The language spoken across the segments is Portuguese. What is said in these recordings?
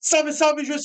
Salve, salve, Juiz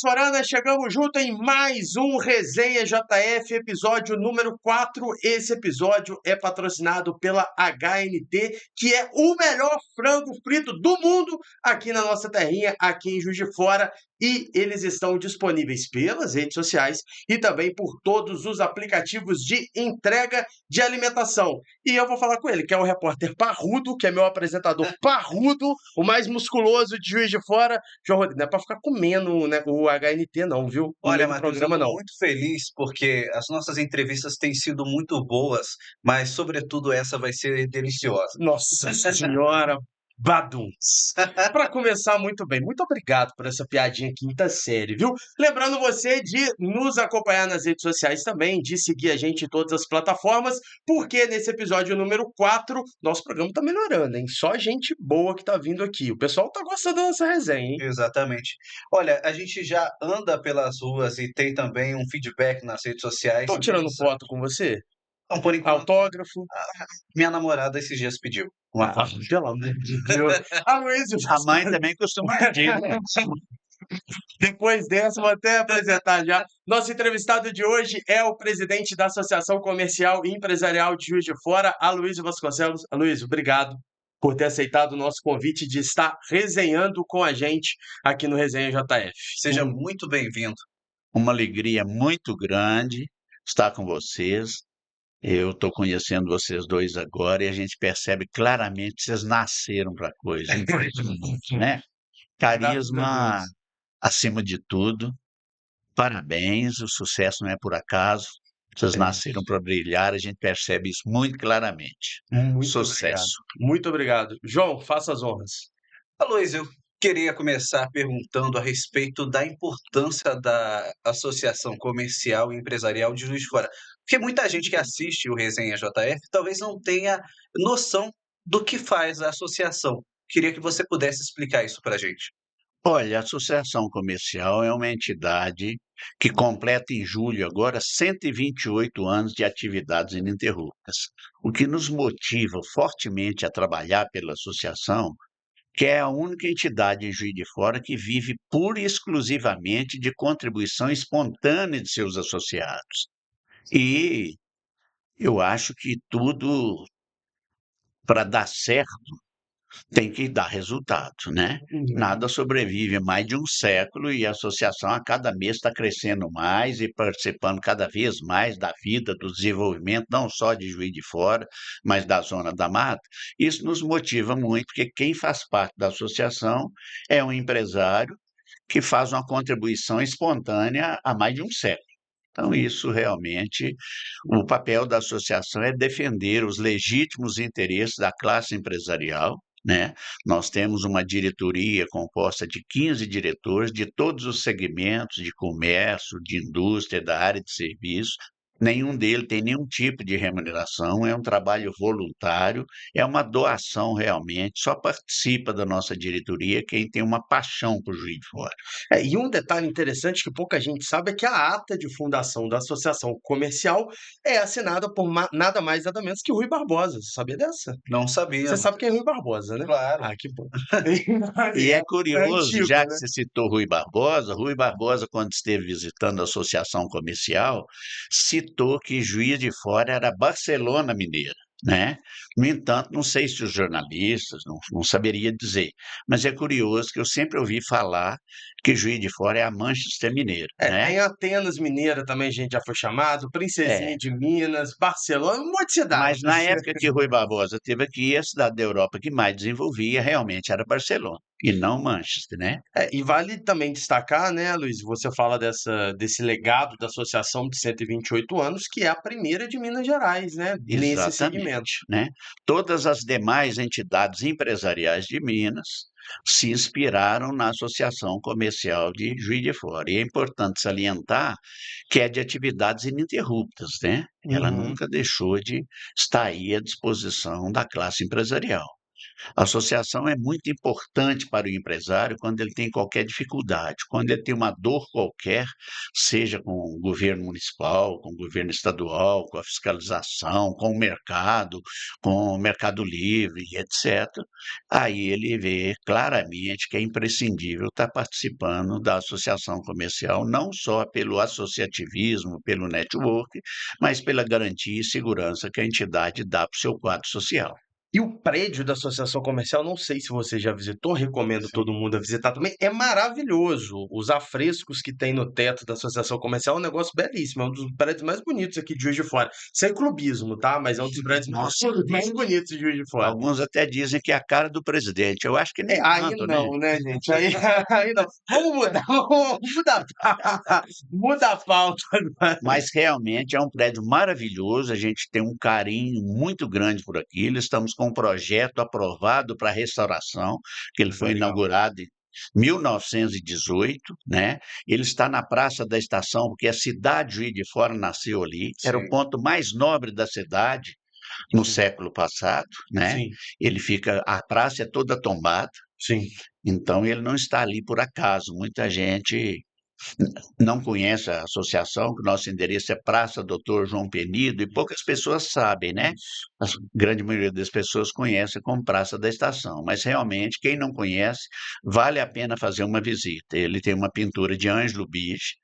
Forana, chegamos junto em mais um Resenha JF, episódio número 4. Esse episódio é patrocinado pela HNT, que é o melhor frango frito do mundo aqui na nossa terrinha, aqui em Juiz de Fora. E eles estão disponíveis pelas redes sociais e também por todos os aplicativos de entrega de alimentação. E eu vou falar com ele, que é o repórter parrudo, que é meu apresentador parrudo, o mais musculoso de Juiz de Fora. João Rodrigo, não é pra ficar comendo, né, o HNT não, viu? No Olha, meio do Matheus, eu programa estou não. muito feliz porque as nossas entrevistas têm sido muito boas, mas, sobretudo, essa vai ser deliciosa. Nossa senhora, baduns. Para começar muito bem, muito obrigado por essa piadinha quinta série, viu? Lembrando você de nos acompanhar nas redes sociais também, de seguir a gente em todas as plataformas, porque nesse episódio número 4, nosso programa tá melhorando, hein? Só gente boa que tá vindo aqui. O pessoal tá gostando da nossa resenha, hein? Exatamente. Olha, a gente já anda pelas ruas e tem também um feedback nas redes sociais. Tô tirando foto com você? Então, por enquanto, Autógrafo? minha namorada esses dias pediu uma foto. Pelo amor de Deus. Aloysio, A mãe também costuma pedir, né? depois dessa, vou até apresentar já. Nosso entrevistado de hoje é o presidente da Associação Comercial e Empresarial de Juiz de Fora, Aloysio Vasconcelos. Aloysio, obrigado por ter aceitado o nosso convite de estar resenhando com a gente aqui no Resenha JF. Seja muito bem-vindo. Uma alegria muito grande estar com vocês. Eu estou conhecendo vocês dois agora e a gente percebe claramente que vocês nasceram para a coisa, impressionante, né? Carisma acima de tudo. Parabéns, o sucesso não é por acaso. Vocês nasceram para brilhar, a gente percebe isso muito claramente. Muito obrigado. Sucesso. Muito obrigado. João, faça as honras. Aloysio, eu queria começar perguntando a respeito da importância da Associação Comercial e Empresarial de Juiz de Fora. Porque muita gente que assiste o Resenha JF talvez não tenha noção do que faz a associação. Queria que você pudesse explicar isso para a gente. Olha, a Associação Comercial é uma entidade que completa em julho agora 128 anos de atividades ininterruptas. O que nos motiva fortemente a trabalhar pela associação, que é a única entidade em Juiz de Fora que vive pura e exclusivamente de contribuição espontânea de seus associados. E eu acho que tudo, para dar certo, tem que dar resultado, né? Nada sobrevive mais de um século e a associação a cada mês está crescendo mais e participando cada vez mais da vida, do desenvolvimento, não só de Juiz de Fora, mas da Zona da Mata. Isso nos motiva muito, porque quem faz parte da associação é um empresário que faz uma contribuição espontânea há mais de um século. Então, isso realmente, o papel da associação é defender os legítimos interesses da classe empresarial, né? Nós temos uma diretoria composta de 15 diretores de todos os segmentos de comércio, de indústria, da área de serviço. Nenhum deles tem nenhum tipo de remuneração, é um trabalho voluntário, é uma doação realmente, só participa da nossa diretoria quem tem uma paixão por Juiz de Fora. E um detalhe interessante que pouca gente sabe é que a ata de fundação da Associação Comercial é assinada por nada mais nada menos que Rui Barbosa. Você sabia dessa? Não sabia. Você sabe quem é Rui Barbosa, né? Claro. Ah, que bom. E é curioso, antigo, já né? que você citou Rui Barbosa, quando esteve visitando a Associação Comercial, citou que Juiz de Fora era Barcelona mineira, né? No entanto, não sei se os jornalistas, não saberia dizer, mas é curioso que eu sempre ouvi falar que Juiz de Fora é a Manchester mineira, né? Tem Atenas Mineira também, a gente já foi chamado, Princesinha É. de Minas, Barcelona, um monte de cidades. Mas na época que Rui Barbosa esteve aqui, a cidade da Europa que mais desenvolvia realmente era Barcelona, e não Manchester, né? E vale também destacar, né, Luiz, você fala desse legado da associação de 128 anos, que é a primeira de Minas Gerais, né, nesse segmento. Exatamente, né? Todas as demais entidades empresariais de Minas se inspiraram na Associação Comercial de Juiz de Fora. E é importante salientar que é de atividades ininterruptas, né? Ela Uhum. nunca deixou de estar aí à disposição da classe empresarial. A associação é muito importante para o empresário quando ele tem qualquer dificuldade, quando ele tem uma dor qualquer, seja com o governo municipal, com o governo estadual, com a fiscalização, com o mercado livre, etc. Aí ele vê claramente que é imprescindível estar participando da associação comercial, não só pelo associativismo, pelo network, mas pela garantia e segurança que a entidade dá para o seu quadro social. E o prédio da associação comercial, não sei se você já visitou, recomendo todo Sim. mundo a visitar também, é maravilhoso. Os afrescos que tem no teto da associação comercial é um negócio belíssimo, é um dos prédios mais bonitos aqui de Juiz de Fora. Sem clubismo, tá? Mas é um dos prédios Nossa, mais bonitos de Juiz de Fora. alguns até dizem que é a cara do presidente. Eu acho que nem Aí tanto, né? não, né, gente? Aí, aí não. Vamos mudar, muda a pauta. Mas realmente é um prédio maravilhoso, a gente tem um carinho muito grande por aquilo. Estamos com um projeto aprovado para restauração, que ele foi Legal. inaugurado em 1918, né? Ele está na Praça da Estação, porque a cidade de Juiz de Fora nasceu ali, era o Sim. ponto mais nobre da cidade no Sim, século passado, né? sim, Ele fica, a praça é toda tombada, sim. então ele não está ali por acaso. Muita gente não conhece a associação, que o nosso endereço é Praça Doutor João Penido, e poucas pessoas sabem, né? Isso. A grande maioria das pessoas conhece como Praça da Estação, mas realmente, quem não conhece, vale a pena fazer uma visita. Ele tem uma pintura de Ângelo Bich,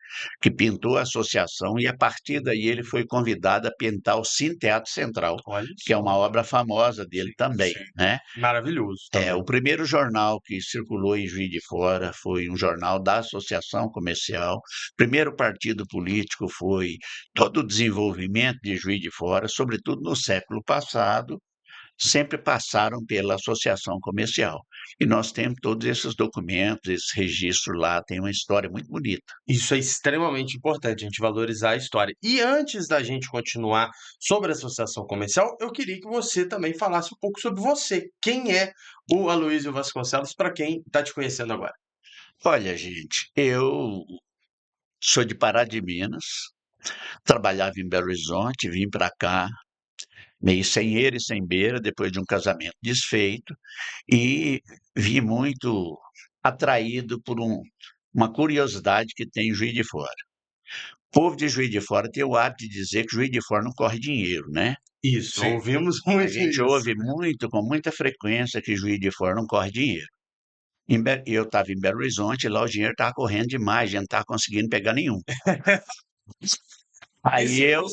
que pintou a associação, e a partir daí ele foi convidado a pintar o Cine Teatro Central, Olha que é uma só. obra famosa dele também, Sim. né? Maravilhoso O também. primeiro jornal que circulou em Juiz de Fora foi um jornal da Associação Comercial. O primeiro partido político foi todo o desenvolvimento de Juiz de Fora, sobretudo no século passado, sempre passaram pela Associação Comercial. E nós temos todos esses documentos, esse registro lá, tem uma história muito bonita. Isso é extremamente importante, a gente valorizar a história. E antes da gente continuar sobre a associação comercial, eu queria que você também falasse um pouco sobre você. Quem é o Aloysio Vasconcelos, para quem está te conhecendo agora? Olha, gente, eu sou de Pará de Minas, trabalhava em Belo Horizonte, vim para cá meio sem eira e sem beira, depois de um casamento desfeito, e vi muito atraído por uma curiosidade que tem em Juiz de Fora. O povo de Juiz de Fora tem o hábito de dizer que Juiz de Fora não corre dinheiro, né? Isso, Sim. ouvimos A muito gente isso. ouve muito, com muita frequência, que Juiz de Fora não corre dinheiro. Eu estava em Belo Horizonte, e lá o dinheiro estava correndo demais, a gente não estava conseguindo pegar nenhum. Aí Isso, eu,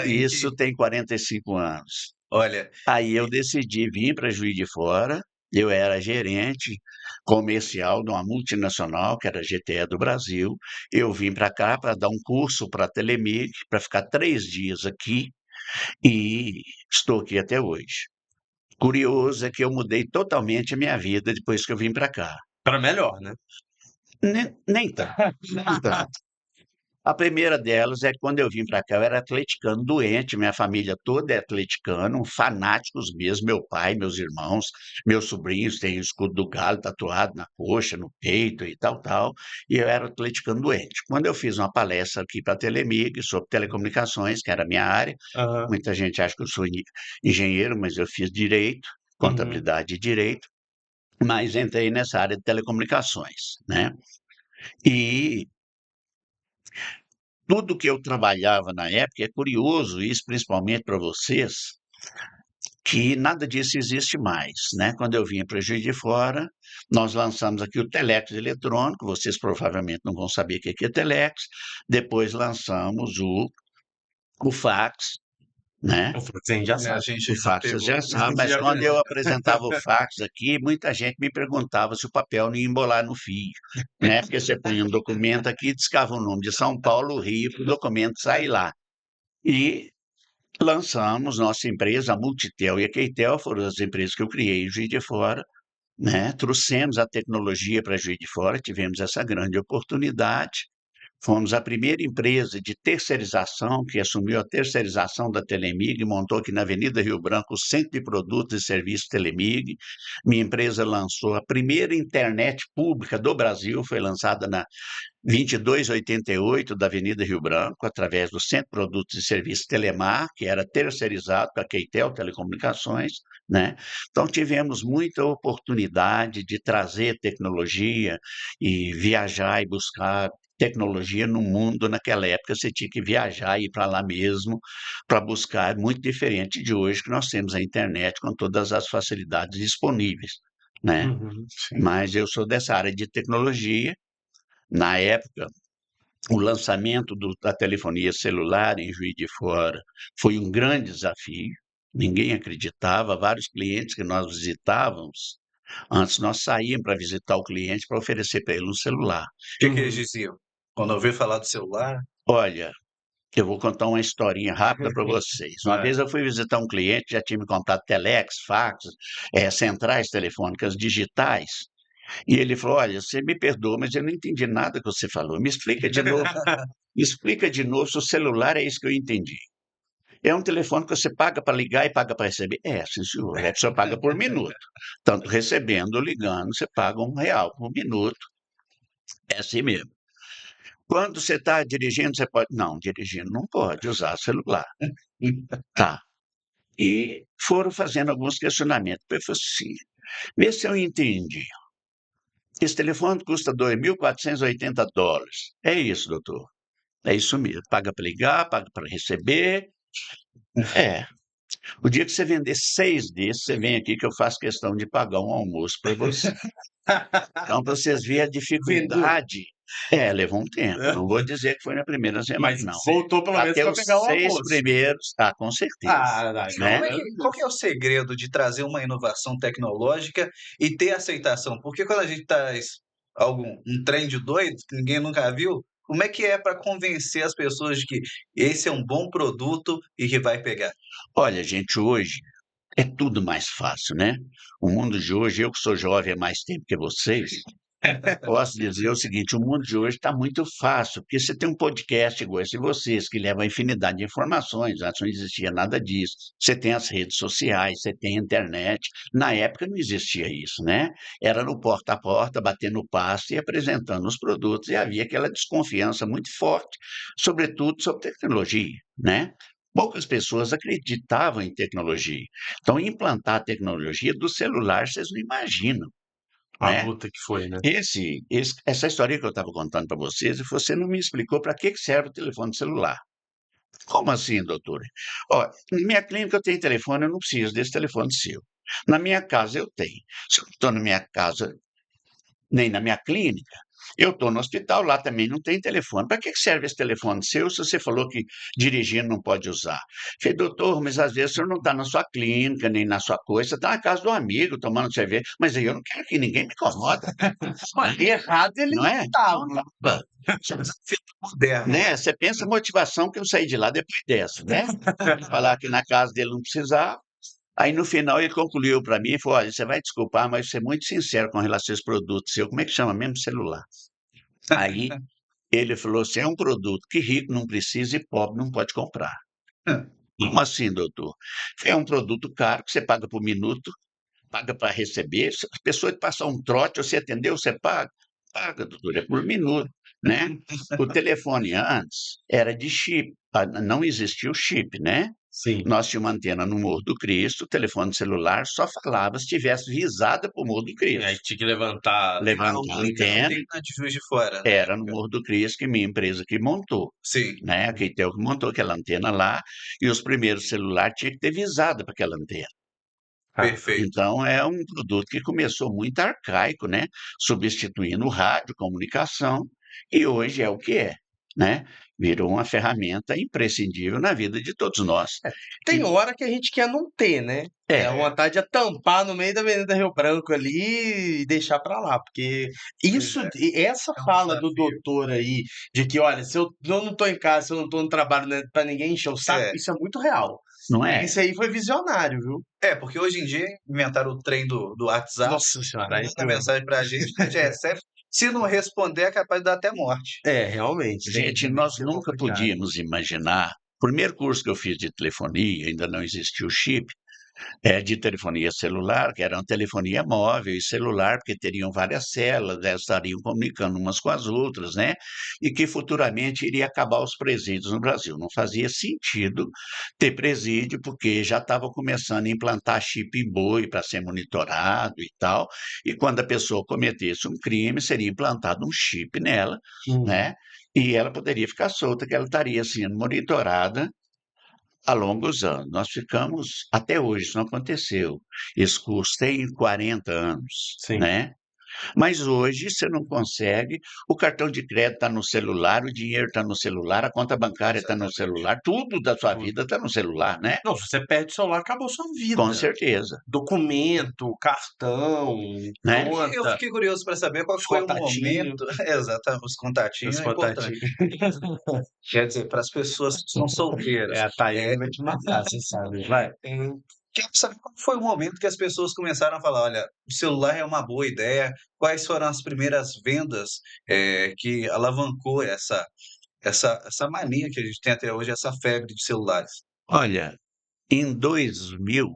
e, isso tem 45 anos. olha, Aí eu e- decidi vir para Juiz de Fora. Eu era gerente comercial de uma multinacional, que era a GTE do Brasil. Eu vim para cá para dar um curso para a Telemig, para ficar 3 dias aqui, e estou aqui até hoje. Curioso é que eu mudei totalmente a minha vida depois que eu vim para cá. Para melhor, né? Nem tanto, nem tanto. A primeira delas é que quando eu vim para cá, eu era atleticano doente, minha família toda é atleticano, fanáticos mesmo, meu pai, meus irmãos, meus sobrinhos têm o escudo do Galo tatuado na coxa, no peito e tal, tal, e eu era atleticano doente. Quando eu fiz uma palestra aqui para a Telemig sobre telecomunicações, que era a minha área, Aham. muita gente acha que eu sou engenheiro, mas eu fiz direito, Uhum. contabilidade e direito, mas entrei nessa área de telecomunicações, né? E tudo que eu trabalhava na época, é curioso isso, principalmente para vocês, que nada disso existe mais, né? Quando eu vim para Juiz de Fora, nós lançamos aqui o telex eletrônico, vocês provavelmente não vão saber o que é telex, depois lançamos o fax, né? O Fluxem já a sabe. gente O já fax vocês pegou. já A sabem, gente mas já quando pegou. eu apresentava o fax aqui, muita gente me perguntava se o papel não ia embolar no fio, né? Porque você punha um documento aqui, descava o nome de São Paulo, Rio, para o documento sair lá. E lançamos nossa empresa, a Multitel e a Queitel, foram as empresas que eu criei em Juiz de Fora, né? Trouxemos a tecnologia para Juiz de Fora, tivemos essa grande oportunidade. Fomos a primeira empresa de terceirização que assumiu a terceirização da Telemig, montou aqui na Avenida Rio Branco o Centro de Produtos e Serviços Telemig. Minha empresa lançou a primeira internet pública do Brasil, foi lançada 2288 da Avenida Rio Branco, através do Centro de Produtos e Serviços Telemar, que era terceirizado para a Queitel Telecomunicações, né? Então, tivemos muita oportunidade de trazer tecnologia e viajar e buscar tecnologia no mundo. Naquela época você tinha que viajar e ir para lá mesmo para buscar, muito diferente de hoje, que nós temos a internet com todas as facilidades disponíveis, né? Sim. Mas eu sou dessa área de tecnologia. Na época, o lançamento da telefonia celular em Juiz de Fora foi um grande desafio. Ninguém acreditava, vários clientes que nós visitávamos, antes nós saíamos para visitar o cliente para oferecer para ele um celular. O que eles diziam? Quando ouviu falar do celular? Olha, eu vou contar uma historinha rápida para vocês. Uma vez eu fui visitar um cliente, já tinha me contado telex, fax, centrais telefônicas digitais, e ele falou: olha, você me perdoa, mas eu não entendi nada que você falou. Me explica de novo. Me explica de novo se o celular é isso que eu entendi. É um telefone que você paga para ligar e paga para receber? É, sim, senhor. É que você paga por minuto. Tanto recebendo ou ligando, você paga R$ 1 por minuto. É assim mesmo. Quando você está dirigindo, você pode. Não, dirigindo não pode usar celular. Tá. E foram fazendo alguns questionamentos. Eu falei assim: vê se eu entendi. Esse telefone custa $2.480. É isso, doutor. É isso mesmo. Paga para ligar, paga para receber. É. O dia que você vender 6 desses, você vem aqui que eu faço questão de pagar um almoço para você. Então, para vocês verem a dificuldade. Levou um tempo. Não vou dizer que foi na primeira semana, Mas não. voltou pelo menos Até para os pegar o 6 almoço. primeiros, com certeza. Né? Qual que é o segredo de trazer uma inovação tecnológica e ter aceitação? Porque quando a gente traz um trem de doido que ninguém nunca viu, como é que é para convencer as pessoas de que esse é um bom produto e que vai pegar? Olha, gente, hoje é tudo mais fácil, né? O mundo de hoje, eu que sou jovem há mais tempo que vocês, posso dizer o seguinte: o mundo de hoje está muito fácil, porque você tem um podcast igual esse de vocês, que leva a infinidade de informações, antes não existia nada disso. Você tem as redes sociais, você tem a internet. Na época não existia isso, né? Era no porta a porta, batendo passo e apresentando os produtos, e havia aquela desconfiança muito forte, sobretudo sobre tecnologia, né? Poucas pessoas acreditavam em tecnologia. Então, implantar a tecnologia do celular, vocês não imaginam, A né? luta que foi, né? Essa história que eu estava contando para vocês, você não me explicou para que serve o telefone celular. Como assim, doutor? Ó, na minha clínica eu tenho telefone, eu não preciso desse telefone seu. Na minha casa eu tenho. Se eu não estou na minha casa, nem na minha clínica, eu estou no hospital, lá também não tem telefone. Para que serve esse telefone seu se você falou que dirigindo não pode usar? Falei: doutor, mas às vezes o senhor não está na sua clínica, nem na sua coisa, você está na casa do amigo, tomando cerveja, mas aí eu não quero que ninguém me incomoda. Mas errado ele Não é? estava. Moderno. Né? Você pensa a motivação que eu saí de lá depois dessa, né? Falar que na casa dele não precisava. Aí no final ele concluiu para mim e falou: olha, você vai desculpar, mas ser muito sincero com relação a esse produto seu. Como é que chama mesmo? Celular. Aí ele falou assim: é um produto que rico não precisa e pobre não pode comprar. Como assim, doutor? É um produto caro que você paga por minuto, paga para receber. Se a pessoa te passar um trote, você atendeu, você paga? Paga, doutor, é por minuto, né? O telefone antes era de chip, não existia o chip, né? Sim. Nós tínhamos uma antena no Morro do Cristo, o telefone celular só falava se tivesse visada para o Morro do Aí Cristo. tinha que levantar. Levantar a antena, Antena de Juiz de Fora, né? era no Morro do Cristo, que minha empresa que montou, Sim. né? A Queitel que montou aquela antena lá, e os primeiros celulares tinham que ter visada para aquela antena. Perfeito. Então, é um produto que começou muito arcaico, né? Substituindo o rádio, comunicação, e hoje é o que é, né? Virou uma ferramenta imprescindível na vida de todos nós. Tem hora que a gente quer não ter, né? É. A vontade é tampar no meio da Avenida Rio Branco ali e deixar pra lá, porque isso, essa É um fala do desafio. doutor aí, de que, olha, se eu não tô em casa, se eu não tô no trabalho, né, pra ninguém encher o saco, É. isso é muito real. Não é? Isso aí foi visionário, viu? Porque hoje em dia inventaram o trem do WhatsApp, Nossa senhora, aí manda mensagem pra gente, a gente recebe. Se não responder, é capaz de dar até morte. realmente. Gente, nós nunca podíamos imaginar. O primeiro curso que eu fiz de telefonia, ainda não existia o chip, de telefonia celular, que era uma telefonia móvel e celular, porque teriam várias células, elas estariam comunicando umas com as outras, né? E que futuramente iria acabar os presídios no Brasil. Não fazia sentido ter presídio, porque já estava começando a implantar chip em boi para ser monitorado e tal, e quando a pessoa cometesse um crime, seria implantado um chip nela, né? E ela poderia ficar solta, que ela estaria sendo monitorada a longos anos. Nós ficamos, até hoje, isso não aconteceu. Esse curso tem 40 anos, Sim. né? Mas hoje você não consegue, o cartão de crédito está no celular, o dinheiro está no celular, a conta bancária está no Exatamente. celular, tudo da sua Tudo. vida está no celular, né? Não, se você perde o celular, acabou sua Com vida. certeza, Documento, cartão, né? Eu conta, fiquei curioso para saber qual os que foi o contatinhos, momento, exatamente, os os contatinhos é importante. contatinhos. Quer dizer, para as pessoas que são solteiras. A Tayane vai te matar, você sabe. Vai. Quero saber qual foi o momento que as pessoas começaram a falar: olha, o celular é uma boa ideia. Quais foram as primeiras vendas que alavancou essa mania que a gente tem até hoje, essa febre de celulares? Olha, em 2000,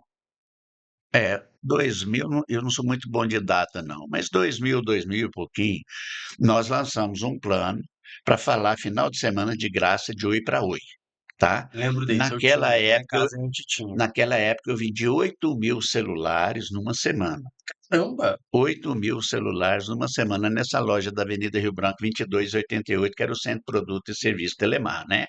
eu não sou muito bom de data não, mas 2000 e pouquinho, nós lançamos um plano para falar final de semana de graça de Oi para Oi, tá? Lembro desse, eu Naquela tinha. Lá em época casa a gente tinha. naquela época eu vendi 8.000 celulares numa semana. Caramba! 8.000 celulares numa semana nessa loja da Avenida Rio Branco 2288, que era o Centro de Produto e Serviço Telemar, né?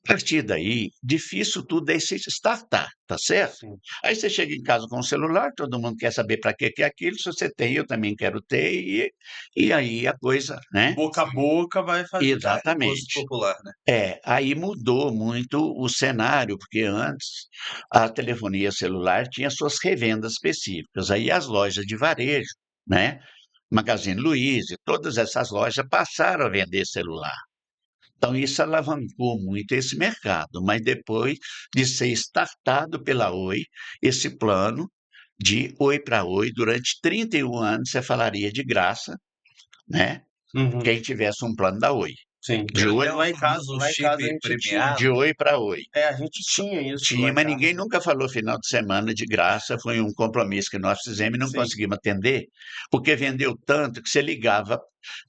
A partir daí, difícil tudo é se startar, tá certo? Sim. Aí você chega em casa com o celular, todo mundo quer saber para que é aquilo, se você tem, eu também quero ter, e aí a coisa, né? Boca a boca vai fazer. É gosto Exatamente. popular, né? Aí mudou muito o cenário, porque antes a telefonia celular tinha suas revendas específicas, aí as lojas de varejo, né? Magazine Luiza, todas essas lojas passaram a vender celular. Então, isso alavancou muito esse mercado, mas depois de ser startado pela Oi, esse plano de Oi para Oi, durante 31 anos você falaria de graça, né? Uhum. Quem tivesse um plano da Oi. Sim. De Oi, É o famoso Lá em chip casa a gente tinha. de premiado. Oi para Oi. A gente tinha isso lá Tinha, em mas ninguém casa. nunca falou final de semana de graça, foi um compromisso que nós fizemos e não Sim. conseguimos atender, porque vendeu tanto que você ligava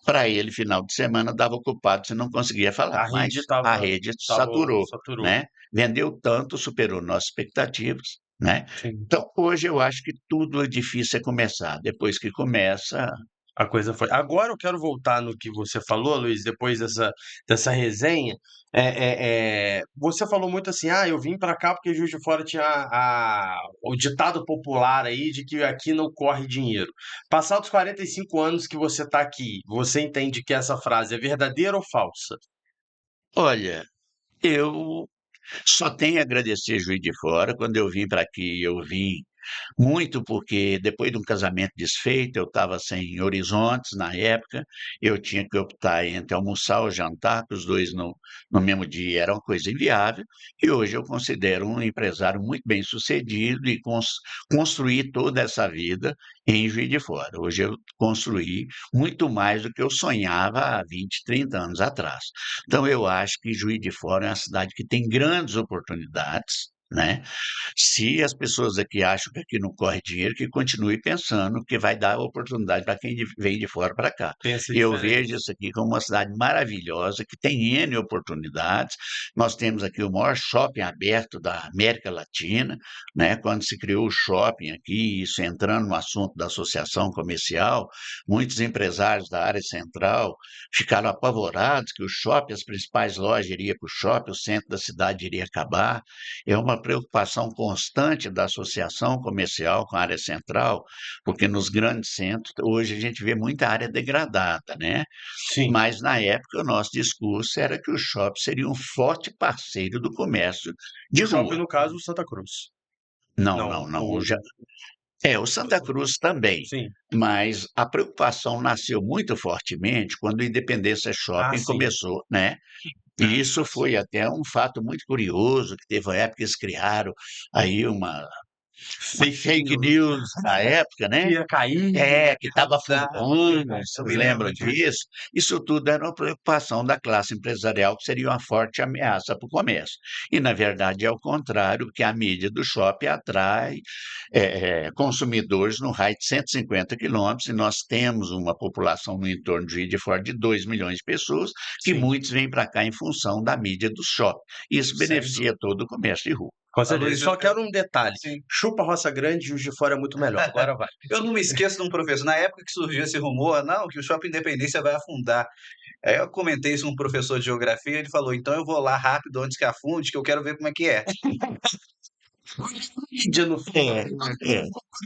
para ele final de semana, dava ocupado, você não conseguia falar, A mas rede a estava rede saturou, saturou. né? Vendeu tanto, superou nossas expectativas, né? Sim. Então, hoje eu acho que tudo é difícil é começar, depois que começa, A coisa foi. Agora eu quero voltar no que você falou, Luiz, depois dessa resenha. Você falou muito assim, eu vim para cá porque Juiz de Fora tinha o ditado popular aí de que aqui não corre dinheiro. Passados 45 anos que você está aqui, você entende que essa frase é verdadeira ou falsa? olha, eu só tenho a agradecer Juiz de Fora, quando eu vim para aqui, eu vim muito porque depois de um casamento desfeito, eu estava sem horizontes na época, eu tinha que optar entre almoçar ou jantar, que os dois no mesmo dia era uma coisa inviável, e hoje eu considero um empresário muito bem-sucedido e construí toda essa vida em Juiz de Fora. Hoje eu construí muito mais do que eu sonhava há 20, 30 anos atrás. Então eu acho que Juiz de Fora é uma cidade que tem grandes oportunidades, né? Se as pessoas aqui acham que aqui não corre dinheiro, que continue pensando que vai dar oportunidade para quem vem de fora para cá. Pensa Eu vejo diferente. isso aqui como uma cidade maravilhosa, que tem N oportunidades. Nós temos aqui o maior shopping aberto da América Latina, né? Quando se criou o shopping aqui, isso entrando no assunto da associação comercial, muitos empresários da área central ficaram apavorados que o shopping, as principais lojas iriam para o shopping, o centro da cidade iria acabar. É uma preocupação constante da associação comercial com a área central, porque nos grandes centros, hoje a gente vê muita área degradada, né? Sim. Mas na época o nosso discurso era que o shopping seria um forte parceiro do comércio de O shopping, rua. no caso, Santa Cruz. Não, Não, não, não. O Santa Cruz também, sim. mas a preocupação nasceu muito fortemente quando o Independência Ah, Shopping sim. começou, né? E isso foi até um fato muito curioso, que teve uma época que eles criaram aí fake news na época, né? Ia cair, Que estava afundar. afundando, Eu vocês me lembram lembro disso. disso? Isso tudo era uma preocupação da classe empresarial, que seria uma forte ameaça para o comércio. E, na verdade, é o contrário, que a mídia do shopping atrai consumidores no raio de 150 quilômetros, e nós temos uma população no entorno de Juiz de Fora de 2 milhões de pessoas, que Sim, muitos vêm para cá em função da mídia do shopping. Isso sem beneficia todo o comércio de rua. com certeza. Luiz, Só quero um detalhe. sim. Chupa Roça Grande, Juiz de Fora é muito melhor. Agora vai. Eu não me esqueço de um professor, na época que surgiu esse rumor, não, que o Shopping Independência vai afundar. Aí eu comentei isso com um professor de geografia, ele falou, então eu vou lá rápido antes que afunde, que eu quero ver como é que é. Mídia no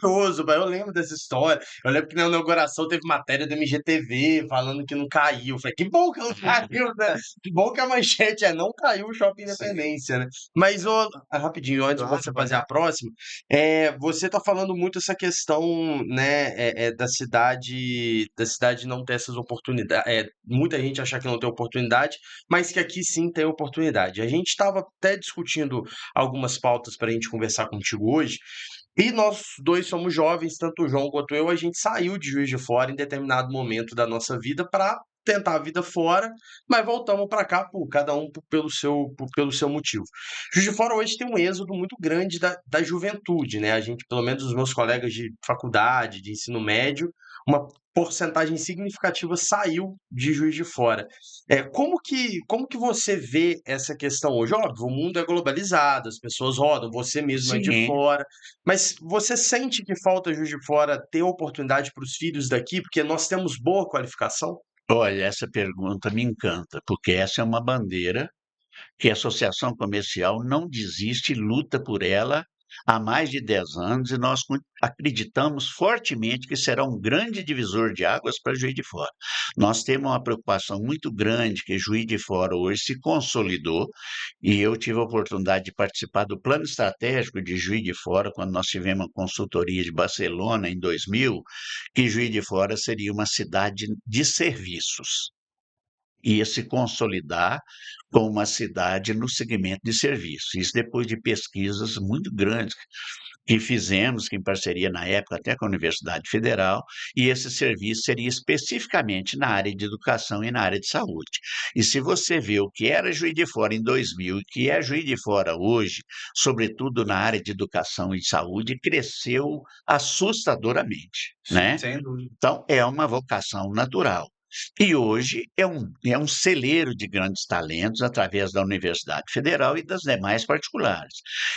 curioso, mas eu lembro dessa história. Eu lembro que na inauguração teve matéria do MGTV falando que não caiu. Eu falei, que bom que não caiu, né? Que bom que a manchete não caiu o Shopping Independência, né? Mas, rapidinho, antes de Claro, você vai fazer a próxima, você tá falando muito essa questão, né, da cidade não ter essas oportunidades. Muita gente achar que não tem oportunidade, mas que aqui sim tem oportunidade. A gente estava até discutindo algumas pautas para a gente conversar contigo hoje. E nós dois somos jovens, tanto o João quanto eu, a gente saiu de Juiz de Fora em determinado momento da nossa vida para tentar a vida fora, mas voltamos para cá, cada um pelo seu motivo. Juiz de Fora hoje tem um êxodo muito grande da juventude, né? A gente, pelo menos os meus colegas de faculdade, de ensino médio, uma porcentagem significativa saiu de Juiz de Fora. Como que você vê essa questão hoje? Óbvio, o mundo é globalizado, as pessoas rodam, você mesmo é de Sim. fora, mas você sente que falta Juiz de Fora ter oportunidade para os filhos daqui, porque nós temos boa qualificação? Olha, essa pergunta me encanta, porque essa é uma bandeira que a associação comercial não desiste e luta por ela há mais de 10 anos, e nós acreditamos fortemente que será um grande divisor de águas para Juiz de Fora. Nós temos uma preocupação muito grande que Juiz de Fora hoje se consolidou, e eu tive a oportunidade de participar do plano estratégico de Juiz de Fora, quando nós tivemos a consultoria de Barcelona em 2000, que Juiz de Fora seria uma cidade de serviços, ia se consolidar como uma cidade no segmento de serviços. Isso depois de pesquisas muito grandes que fizemos, que em parceria na época até com a Universidade Federal, e esse serviço seria especificamente na área de educação e na área de saúde. E se você vê o que era Juiz de Fora em 2000 e o que é Juiz de Fora hoje, sobretudo na área de educação e saúde, cresceu assustadoramente, né? Sem dúvida. Então, é uma vocação natural. E hoje é um celeiro de grandes talentos através da Universidade Federal e das demais particulares.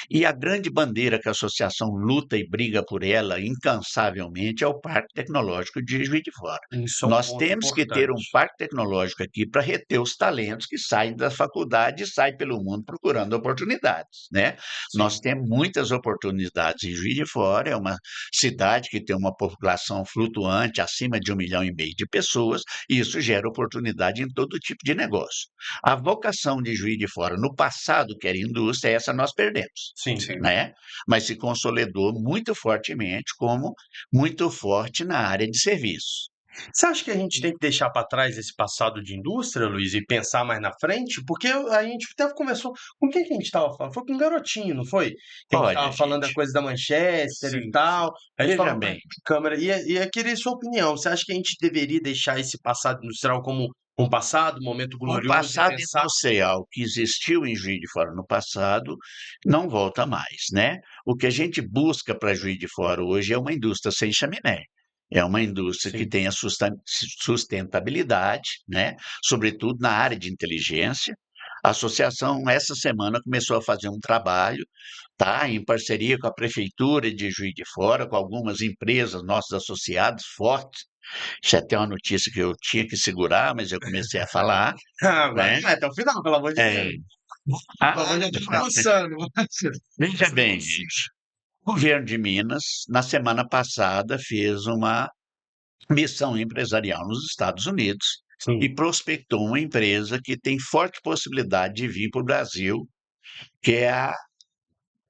E a grande bandeira que a associação luta e briga por ela incansavelmente é o Parque Tecnológico de Juiz de Fora. Isso é um Nós ponto temos que ter um importante. parque tecnológico aqui para reter os talentos que saem da faculdade e saem pelo mundo procurando oportunidades, né? Nós Sim. temos muitas oportunidades em Juiz de Fora, é uma cidade que tem uma população flutuante acima de 1,5 milhão de pessoas, e isso gera oportunidade em todo tipo de negócio. A vocação de Juiz de Fora no passado, que era indústria, essa nós perdemos, Sim. Sim. né? Mas se consolidou muito fortemente como muito forte na área de serviços. Você acha que a gente tem que deixar para trás esse passado de indústria, Luiz, e pensar mais na frente? Porque a gente até começou. Com quem que a gente estava falando? Foi com um garotinho, não foi? Que a gente Olha, estava falando da gente, coisa da Manchester e Sim. tal. A gente veja falou bem, de câmera. E eu queria sua opinião. Você acha que a gente deveria deixar esse passado industrial como um passado, um momento o glorioso, e passado pensar. industrial que existiu em Juiz de Fora no passado não volta mais, né? O que a gente busca para Juiz de Fora hoje é uma indústria sem chaminé. É uma indústria que Sim. tenha sustentabilidade, né? Sobretudo na área de inteligência. A associação, essa semana, começou a fazer um trabalho, tá? Em parceria com a Prefeitura de Juiz de Fora, com algumas empresas, nossos associados fortes. Isso é até uma notícia que eu tinha que segurar, mas eu comecei a falar, Agora né? vai até o final, pelo amor de É, Deus. a- Pelo amor de Deus, começando. veja bem, gente, o governo de Minas, na semana passada, fez uma missão empresarial nos Estados Unidos Sim. e prospectou uma empresa que tem forte possibilidade de vir para o Brasil, que é a.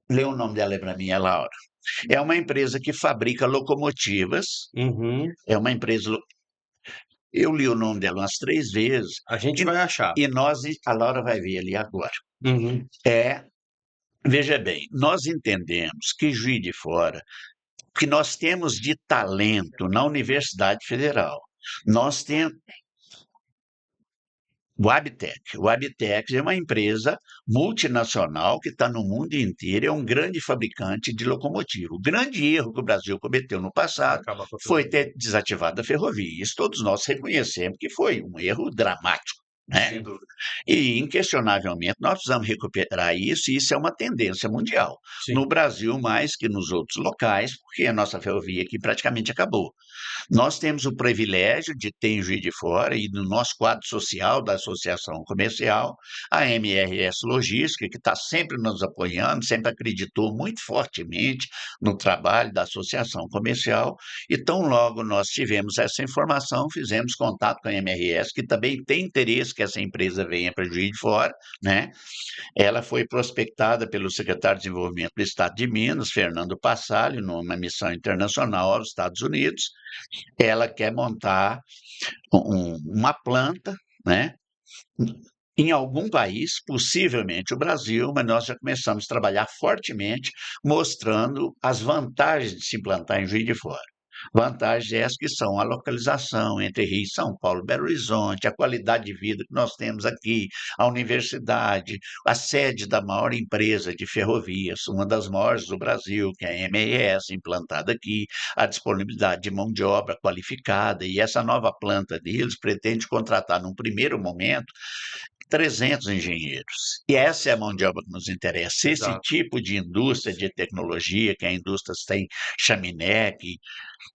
Lê o nome dela para mim, é Laura. É uma empresa que fabrica locomotivas, Uhum. é uma empresa. Eu li o nome dela umas 3 vezes, A gente e, vai achar. a Laura vai ver ali agora. Uhum. É Veja bem, nós entendemos que Juiz de Fora, que nós temos de talento na Universidade Federal, nós temos o Abtec. O Abtec é uma empresa multinacional que está no mundo inteiro, é um grande fabricante de locomotiva. O grande erro que o Brasil cometeu no passado Acaba com a foi ferrovia. ter desativado a ferrovia. Isso todos nós reconhecemos que foi um erro dramático, né? Sem dúvida. E, inquestionavelmente, nós precisamos recuperar isso, e isso é uma tendência mundial. Sim. No Brasil, mais que nos outros locais, porque a nossa ferrovia aqui praticamente acabou. Nós temos o privilégio de ter em Juiz de Fora, e no nosso quadro social da Associação Comercial, a MRS Logística, que está sempre nos apoiando, sempre acreditou muito fortemente no trabalho da Associação Comercial, e tão logo nós tivemos essa informação, fizemos contato com a MRS, que também tem interesse que essa empresa venha para Juiz de Fora, né? Ela foi prospectada pelo secretário de Desenvolvimento do Estado de Minas, Fernando Passalio, numa missão internacional aos Estados Unidos. Ela quer montar uma planta, né, em algum país, possivelmente o Brasil, mas nós já começamos a trabalhar fortemente, mostrando as vantagens de se implantar em Juiz de Fora. Vantagens essas que são a localização entre Rio e São Paulo, Belo Horizonte, a qualidade de vida que nós temos aqui, a universidade, a sede da maior empresa de ferrovias, uma das maiores do Brasil, que é a MES, implantada aqui, a disponibilidade de mão de obra qualificada, e essa nova planta deles pretende contratar, num primeiro momento, 300 engenheiros. E essa é a mão de obra que nos interessa. Esse Exato. tipo de indústria de tecnologia, que a indústria tem chaminé, que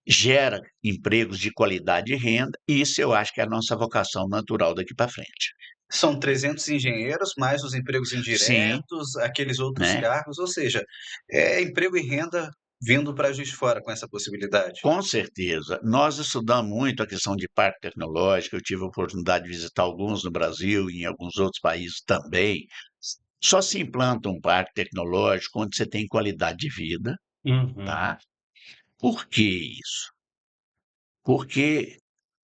gera empregos de qualidade e renda, isso eu acho que é a nossa vocação natural daqui para frente. São 300 engenheiros, mais os empregos Sim, indiretos, aqueles outros né? cargos, ou seja, é emprego e renda vindo para Juiz de Fora com essa possibilidade. Com certeza. Nós estudamos muito a questão de parque tecnológico. Eu tive a oportunidade de visitar alguns no Brasil e em alguns outros países também. Só se implanta um parque tecnológico onde você tem qualidade de vida, Uhum. tá? Por que isso? Porque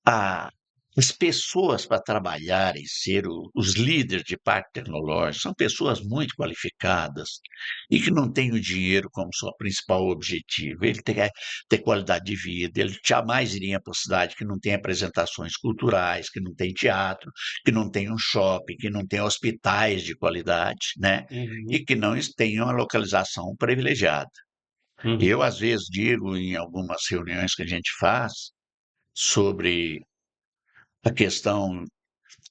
a as pessoas para trabalharem, ser os líderes de parque tecnológico, são pessoas muito qualificadas e que não têm o dinheiro como sua principal objetivo. Ele quer ter qualidade de vida, ele jamais iria para uma cidade que não tem apresentações culturais, que não tem teatro, que não tem um shopping, que não tem hospitais de qualidade, né? Uhum. E que não tenham uma localização privilegiada. Uhum. Eu, às vezes, digo em algumas reuniões que a gente faz sobre a questão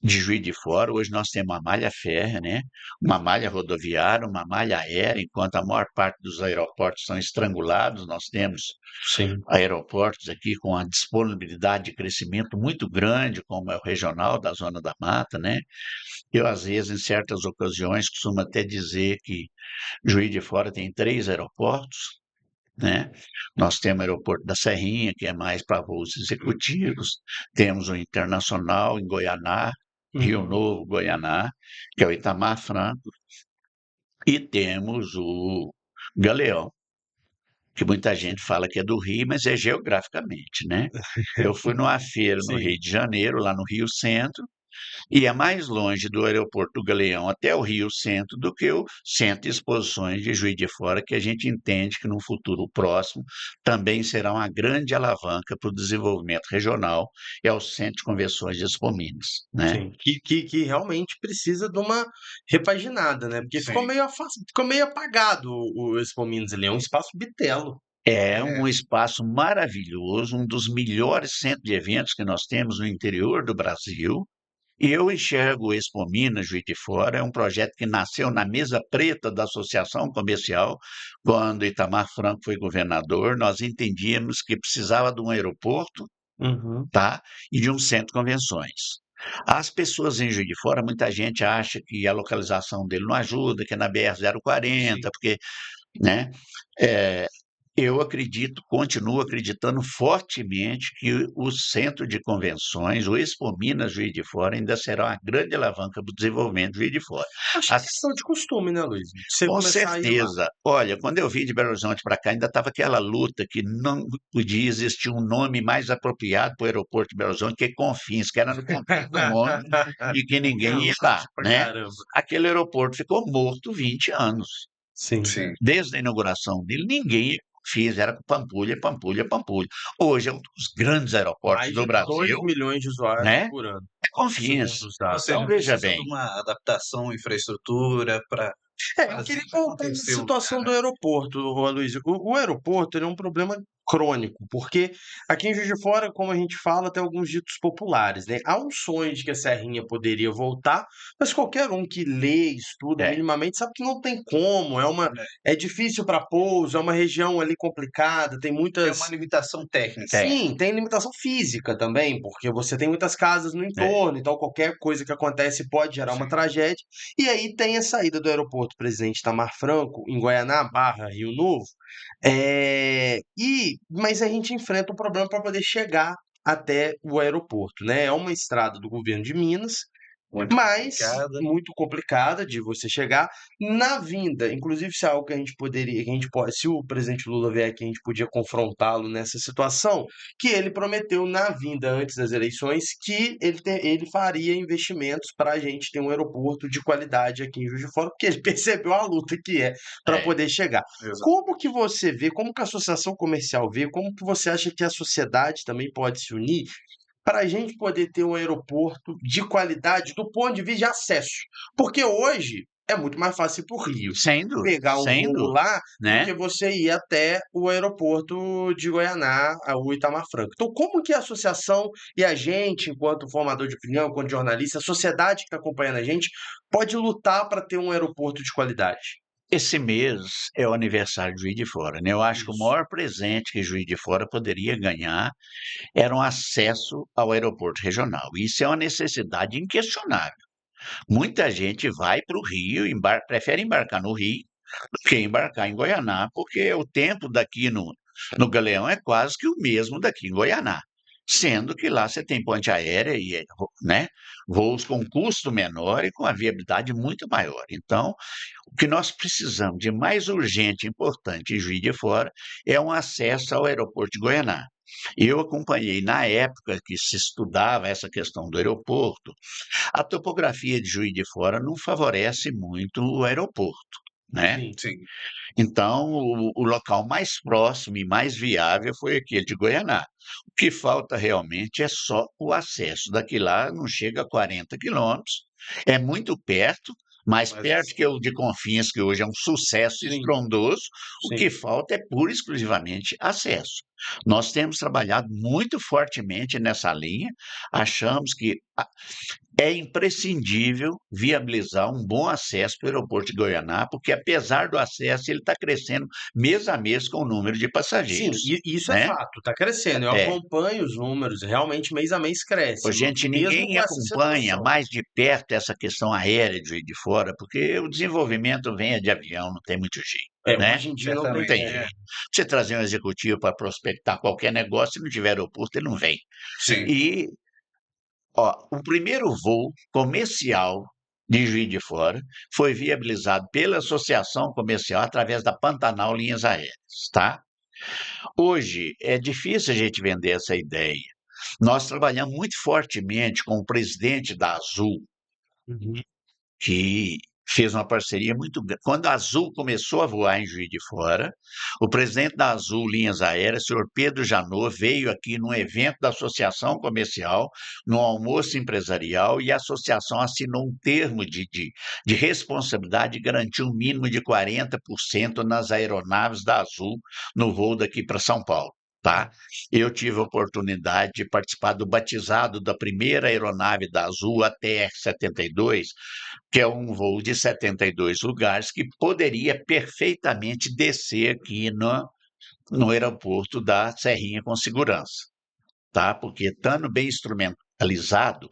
de Juiz de Fora. Hoje nós temos uma malha férrea, né? Uma malha rodoviária, uma malha aérea, enquanto a maior parte dos aeroportos são estrangulados, nós temos Sim. aeroportos aqui com a disponibilidade de crescimento muito grande, como é o regional da Zona da Mata, né? Eu, às vezes, em certas ocasiões, costumo até dizer que Juiz de Fora tem 3 aeroportos, né? Nós temos o aeroporto da Serrinha, que é mais para voos executivos, temos o Internacional em Goianá, Rio Uhum. Novo, Goianá, que é o Itamar Franco, e temos o Galeão, que muita gente fala que é do Rio, mas é geograficamente, né? Eu fui numa feira no Sim. Rio de Janeiro, lá no Rio Centro, e é mais longe do aeroporto do Galeão até o Rio Centro do que o Centro de Exposições de Juiz de Fora, que a gente entende que, num futuro próximo, também será uma grande alavanca para o desenvolvimento regional, é o Centro de Convenções de Expo Minas, né? Sim. Que realmente precisa de uma repaginada, né? Porque ficou Sim. meio ficou meio apagado o Expo Minas ali. É um espaço bitelo. É É, um espaço maravilhoso, um dos melhores centros de eventos que nós temos no interior do Brasil. E eu enxergo o Expo Minas Juiz de Fora, é um projeto que nasceu na mesa preta da Associação Comercial, quando Itamar Franco foi governador. Nós entendíamos que precisava de um aeroporto, Uhum. tá? E de um centro de convenções. As pessoas em Juiz de Fora, muita gente acha que a localização dele não ajuda, que é na sim. BR-040, porque, né? É, eu acredito, continuo acreditando fortemente que o centro de convenções, o Expo Minas Juiz de Fora, ainda será uma grande alavanca para o desenvolvimento de Juiz de Fora. Acho que é As- questão de costume, né, Luiz? De você com começar a ir lá. certeza. Olha, quando eu vim de Belo Horizonte para cá, ainda estava aquela luta que não podia existir um nome mais apropriado para o aeroporto de Belo Horizonte que Confins, que era no Confins do Mundo e que ninguém ia lá, Pra né? caramba. Aquele aeroporto ficou morto 20 anos. Sim. Sim. Desde a inauguração dele, ninguém fez, era Pampulha, Pampulha, Pampulha. Hoje é um dos grandes aeroportos Mais do de 2 Brasil, milhões de usuários né? por ano, É segundo Confiança. os Ou dados. seja, Então, veja precisa de bem, uma adaptação, infraestrutura para Eu fazer queria isso voltar na acontecer um dia, situação né? do aeroporto, ô Aloysio. O aeroporto, ele é um problema crônico, porque aqui em Juiz de Fora, como a gente fala, tem alguns ditos populares, né? Há um sonho de que a Serrinha poderia voltar, mas qualquer um que lê, estuda é, minimamente sabe que não tem como, É é difícil para pouso, é uma região ali complicada, tem tem muitas. uma limitação técnica. é, Sim, tem limitação física também, porque você tem muitas casas no é. entorno, então qualquer coisa que acontece pode gerar uma Sim. tragédia. E aí tem a saída do aeroporto Presidente Itamar Franco, em Guaianá, Barra, Rio Novo. Mas a gente enfrenta um problema para poder chegar até o aeroporto, né? É uma estrada do governo de Minas, Muito mas complicada. muito complicada de você chegar na vinda. Inclusive, se é algo que a gente poderia, que a gente pode, se o presidente Lula vier aqui, a gente podia confrontá-lo nessa situação, que ele prometeu na vinda antes das eleições que ele faria investimentos para a gente ter um aeroporto de qualidade aqui em Juiz de Fora, porque ele percebeu a luta que é para É. poder chegar. Exato. Como que você vê, como que a associação comercial vê, como que você acha que a sociedade também pode se unir para a gente poder ter um aeroporto de qualidade do ponto de vista de acesso? Porque hoje é muito mais fácil ir para o Rio pegar um Sem voo dúvida, lá do né? que você ir até o aeroporto de Goianá, o Itamar Franco. Então, como que a associação e a gente, enquanto formador de opinião, enquanto jornalista, a sociedade que está acompanhando a gente, pode lutar para ter um aeroporto de qualidade? Esse mês é o aniversário de Juiz de Fora, né? Eu acho que o Isso. maior presente que Juiz de Fora poderia ganhar era um acesso ao aeroporto regional. Isso é uma necessidade inquestionável. Muita gente vai para o Rio, prefere embarcar no Rio do que embarcar em Goianá, porque o tempo daqui no Galeão é quase que o mesmo daqui em Goianá. Sendo que lá você tem ponte aérea e, né, voos com custo menor e com a viabilidade muito maior. Então, o que nós precisamos de mais urgente e importante em Juiz de Fora é um acesso ao aeroporto de Goianá. Eu acompanhei na época que se estudava essa questão do aeroporto, a topografia de Juiz de Fora não favorece muito o aeroporto, né? Sim. Sim. Então, o local mais próximo e mais viável foi aquele de Goianá. O que falta realmente é só o acesso. Daqui lá não chega a 40 quilômetros, é muito perto, mais Mas perto que o de Confins, que hoje é um sucesso Sim, estrondoso. O sim. que falta é pura e exclusivamente acesso. Nós temos trabalhado muito fortemente nessa linha, achamos que é imprescindível viabilizar um bom acesso para o aeroporto de Goianá, porque apesar do acesso, ele está crescendo mês a mês com o número de Sim, passageiros, e isso é né? fato, está crescendo. Eu É. acompanho os números, realmente mês a mês Ô, cresce, gente, mesmo ninguém com essa acompanha situação. mais de perto essa questão aérea de Juiz de Fora, porque o desenvolvimento vem de avião, não tem muito jeito, né? Hoje em dia não Não tem certamente tem como. é. jeito. Você trazer um executivo para prospectar qualquer negócio, se não tiver aeroporto, ele não vem. Sim. E o primeiro voo comercial de Juiz de Fora foi viabilizado pela Associação Comercial através da Pantanal Linhas Aéreas, tá? Hoje é difícil a gente vender essa ideia. Nós trabalhamos muito fortemente com o presidente da Azul, Uhum. que fez uma parceria muito grande. Quando a Azul começou a voar em Juiz de Fora, o presidente da Azul Linhas Aéreas, senhor Pedro Janot, veio aqui num evento da Associação Comercial, num almoço empresarial, e a associação assinou um termo de responsabilidade e garantiu um mínimo de 40% nas aeronaves da Azul no voo daqui para São Paulo. Tá? Eu tive a oportunidade de participar do batizado da primeira aeronave da Azul, a TR-72, que é um voo de 72 lugares que poderia perfeitamente descer aqui no aeroporto da Serrinha com segurança, tá? Porque estando bem instrumentalizado,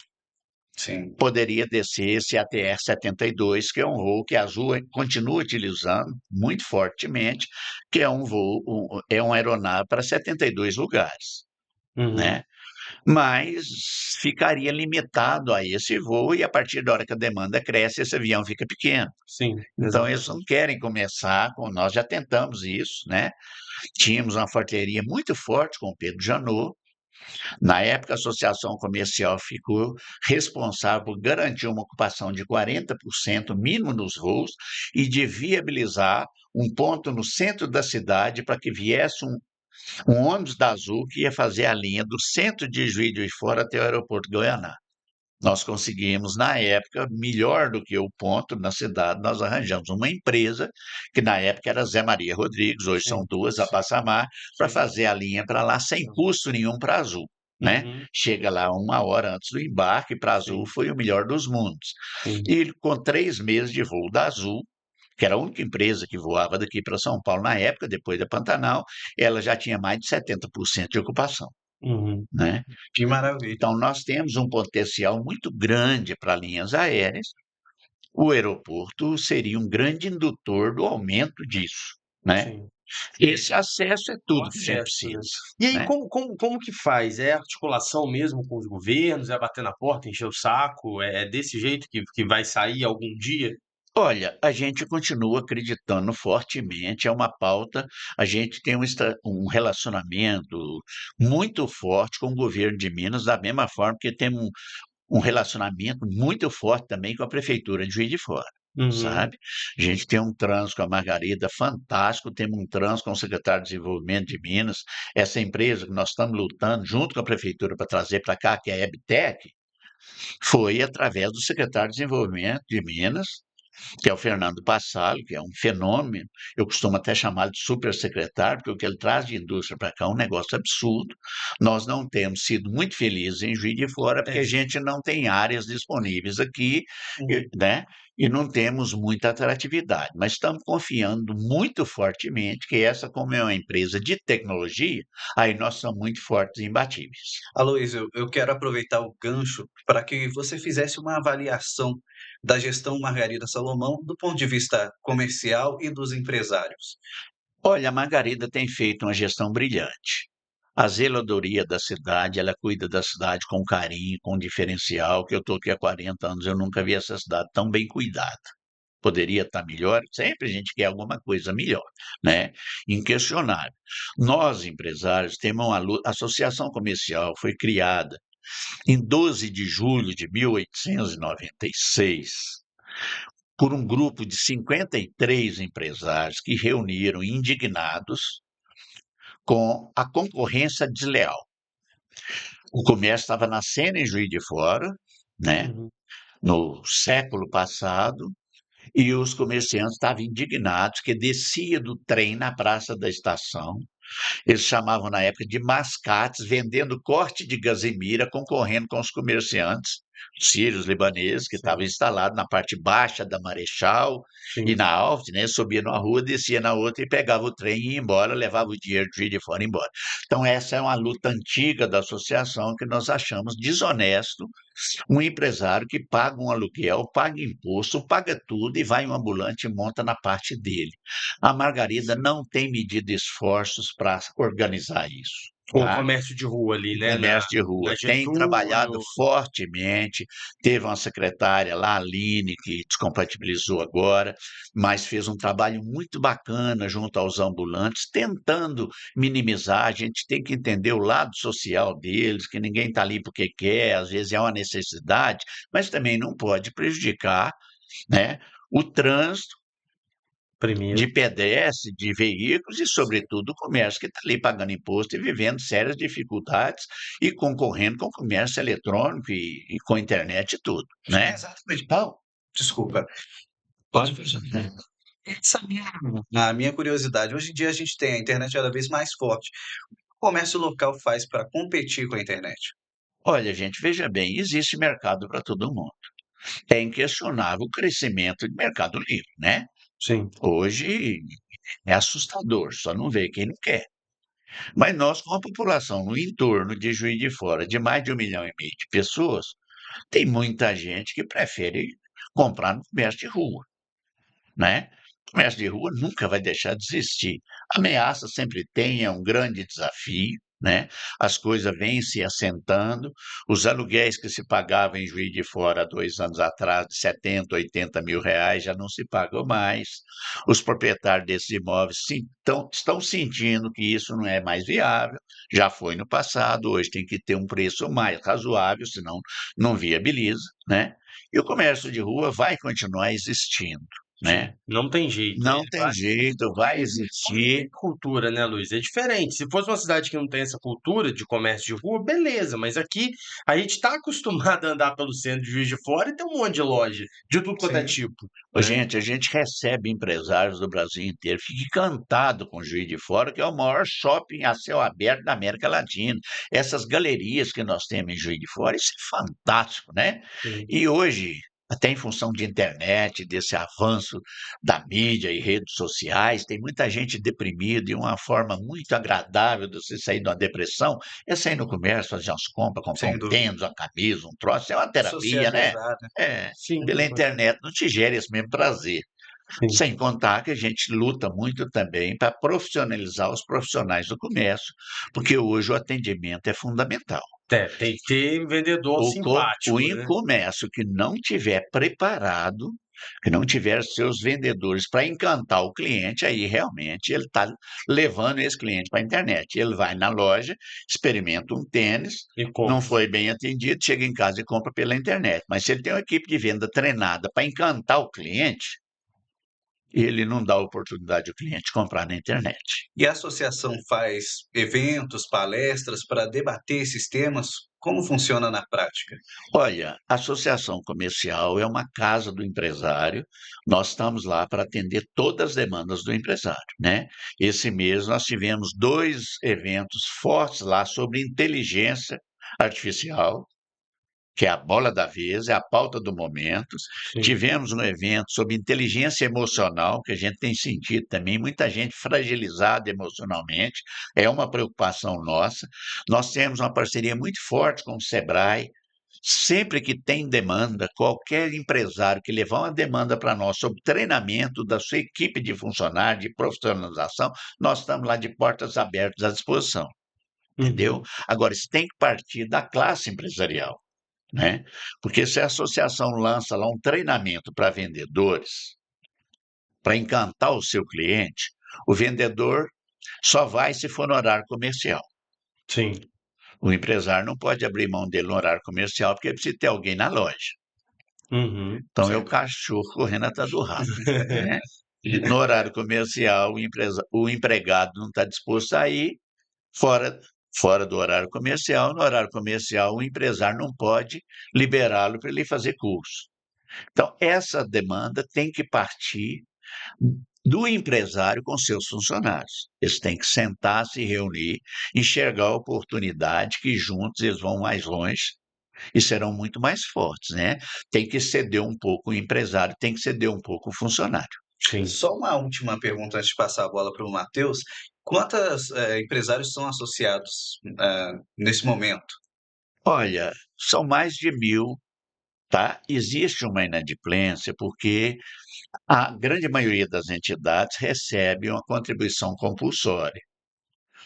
Sim. poderia descer esse ATR-72, que é um voo que a Azul continua utilizando muito fortemente, que é um voo, é uma aeronave para 72 lugares, Uhum. né? Mas ficaria limitado a esse voo e a partir da hora que a demanda cresce, esse avião fica pequeno. Sim, Então eles exato. não querem começar com nós já tentamos isso, né? Tínhamos uma parceria muito forte com o Pedro Janot, Na época, a associação comercial ficou responsável por garantir uma ocupação de 40% mínimo nos voos e de viabilizar um ponto no centro da cidade para que viesse um ônibus da Azul que ia fazer a linha do centro de Juiz de Fora até o aeroporto de Goiânia. Nós conseguimos, na época, melhor do que o ponto na cidade, nós arranjamos uma empresa, que na época era Zé Maria Rodrigues, hoje são Sim, duas, a Passamar, para sim. fazer a linha para lá sem custo nenhum para Azul. Né? Uhum, Chega lá uma hora antes do embarque, para Azul sim, foi o melhor dos mundos. sim. E com 3 meses de voo da Azul, que era a única empresa que voava daqui para São Paulo na época, depois da Pantanal, ela já tinha mais de 70% de ocupação. Uhum. Né? Que maravilha. Então, nós temos um potencial muito grande para linhas aéreas. O aeroporto seria um grande indutor do aumento disso, né? Sim. Esse acesso é O tudo que a gente acesso, né. precisa, E aí né? como que faz? É articulação mesmo com os governos, é bater na porta, encher o saco, é desse jeito que vai sair algum dia? Olha, a gente continua acreditando fortemente, é uma pauta, a gente tem um relacionamento muito forte com o governo de Minas, da mesma forma que temos um relacionamento muito forte também com a prefeitura de Juiz de Fora, Uhum. sabe. A gente tem um trânsito com a Margarida fantástico, temos um trânsito com o secretário de Desenvolvimento de Minas, essa empresa que nós estamos lutando junto com a prefeitura para trazer para cá, que é a EBTEC, foi através do secretário de Desenvolvimento de Minas, que é o Fernando Passalo, que é um fenômeno. Eu costumo até chamá-lo de super secretário, porque o que ele traz de indústria para cá é um negócio absurdo. Nós não temos sido muito felizes em Juiz de Fora, porque É. a gente não tem áreas disponíveis aqui, Uhum. né? E não temos muita atratividade, mas estamos confiando muito fortemente que essa, como é uma empresa de tecnologia, aí nós somos muito fortes e imbatíveis. Aloysio, eu quero aproveitar o gancho para que você fizesse uma avaliação da gestão Margarida Salomão do ponto de vista comercial e dos empresários. Olha, a Margarida tem feito uma gestão brilhante. A zeladoria da cidade, ela cuida da cidade com carinho, com diferencial, que eu estou aqui há 40 anos, eu nunca vi essa cidade tão bem cuidada. Poderia estar melhor, sempre a gente quer alguma coisa melhor, né? Inquestionável. Nós, empresários, temos uma associação comercial, foi criada em 12 de julho de 1896 por um grupo de 53 empresários que reuniram indignados com a concorrência desleal. O comércio estava nascendo em Juiz de Fora, né, Uhum. no século passado, e os comerciantes estavam indignados que descia do trem na praça da estação. Eles chamavam na época de mascates, vendendo corte de gazimira, concorrendo com os comerciantes sírios, libaneses, que estavam Sim, instalados na parte baixa da Marechal e sim. na Alves, né? Subia numa rua, descia na outra e pegava o trem e ia embora, levava o dinheiro de fora embora. Então, essa é uma luta antiga da associação que nós achamos desonesto um empresário que paga um aluguel, paga imposto, paga tudo e vai um ambulante e monta na parte dele. A Margarida não tem medido esforços para organizar isso. Com o Tá? comércio de rua ali, O né, na comércio de na rua tem trabalhado Getúlio. fortemente. Teve uma secretária lá, a Aline, que descompatibilizou agora, mas fez um trabalho muito bacana junto aos ambulantes, tentando minimizar. A gente tem que entender o lado social deles, que ninguém está ali porque quer, às vezes é uma necessidade, mas também não pode prejudicar, né, o trânsito Primeiro. de pedestres, de veículos e, sobretudo, o comércio que está ali pagando imposto e vivendo sérias dificuldades e concorrendo com o comércio eletrônico e com a internet e tudo, né? Exatamente. Paulo, desculpa. Pode fazer. Essa minha, a minha curiosidade, hoje em dia a gente tem a internet cada vez mais forte. O que o comércio local faz para competir com a internet? Olha, gente, veja bem, existe mercado para todo mundo. É inquestionável o crescimento de mercado livre, né? Sim. Hoje é assustador, só não vê quem não quer. Mas nós, com a população no entorno de Juiz de Fora de mais de 1,5 milhão de pessoas, tem muita gente que prefere comprar no comércio de rua, né? O comércio de rua nunca vai deixar de existir. Ameaça sempre tem, é um grande desafio, né? As coisas vêm se assentando, os aluguéis que se pagavam em Juiz de Fora há 2 anos atrás, de 70, 80 mil reais, já não se pagam mais. Os proprietários desses imóveis estão sentindo que isso não é mais viável, já foi no passado, hoje tem que ter um preço mais razoável, senão não viabiliza, né? E o comércio de rua vai continuar existindo, né? Sim, não tem jeito. Não Ele tem jeito, vai tem existir. cultura, né, Luiz? É diferente. Se fosse uma cidade que não tem essa cultura de comércio de rua, beleza, mas aqui a gente está acostumado a andar pelo centro de Juiz de Fora e tem um monte de loja, de tudo quanto é Sim. tipo, Ô, né? gente, a gente recebe empresários do Brasil inteiro, fica encantado com Juiz de Fora, que é o maior shopping a céu aberto da América Latina. Essas galerias que nós temos em Juiz de Fora, isso é fantástico, né? Sim. E hoje, até em função de internet, desse avanço da mídia e redes sociais, tem muita gente deprimida e uma forma muito agradável de você sair de uma depressão é sair no comércio, fazer umas compras, comprar Sem um dúvida. tênis, uma camisa, um troço, é uma terapia, né? Socializar, né? É, Sim, pela com certeza. internet não te gera esse mesmo prazer. Sim. Sem contar que a gente luta muito também para profissionalizar os profissionais do comércio, porque hoje o atendimento é fundamental. É, tem que ter vendedor O simpático, né? comércio que não tiver preparado, que não tiver seus vendedores para encantar o cliente, aí realmente ele está levando esse cliente para a internet. Ele vai na loja, experimenta um tênis, E não compra. foi bem atendido, chega em casa e compra pela internet. Mas se ele tem uma equipe de venda treinada para encantar o cliente, ele não dá oportunidade ao cliente comprar na internet. E a associação faz eventos, palestras para debater esses temas? Como funciona na prática? Olha, a associação comercial é uma casa do empresário. Nós estamos lá para atender todas as demandas do empresário, né? Esse mês nós tivemos 2 eventos fortes lá sobre inteligência artificial, que é a bola da vez, é a pauta do momento. Sim. Tivemos um evento sobre inteligência emocional, que a gente tem sentido também, muita gente fragilizada emocionalmente, é uma preocupação nossa. Nós temos uma parceria muito forte com o Sebrae. Sempre que tem demanda, qualquer empresário que levar uma demanda para nós sobre treinamento da sua equipe de funcionários, de profissionalização, nós estamos lá de portas abertas à disposição, entendeu? Uhum. Agora, isso tem que partir da classe empresarial, né? Porque se a associação lança lá um treinamento para vendedores, para encantar o seu cliente, o vendedor só vai se for no horário comercial. Sim. O empresário não pode abrir mão dele no horário comercial, porque precisa ter alguém na loja. Uhum. Então é o Certo. cachorro correndo atrás do rabo, né? No horário comercial, o empregado não está disposto a ir, fora, fora do horário comercial. No horário comercial, o empresário não pode liberá-lo para ele fazer curso. Então, essa demanda tem que partir do empresário com seus funcionários. Eles têm que sentar, se reunir, enxergar a oportunidade que juntos eles vão mais longe e serão muito mais fortes, né? Tem que ceder um pouco o empresário, tem que ceder um pouco o funcionário. Sim. Só uma última pergunta antes de passar a bola para o Matheus. Quantos empresários são associados nesse momento? Olha, são mais de 1.000, tá? Existe uma inadimplência porque a grande maioria das entidades recebe uma contribuição compulsória.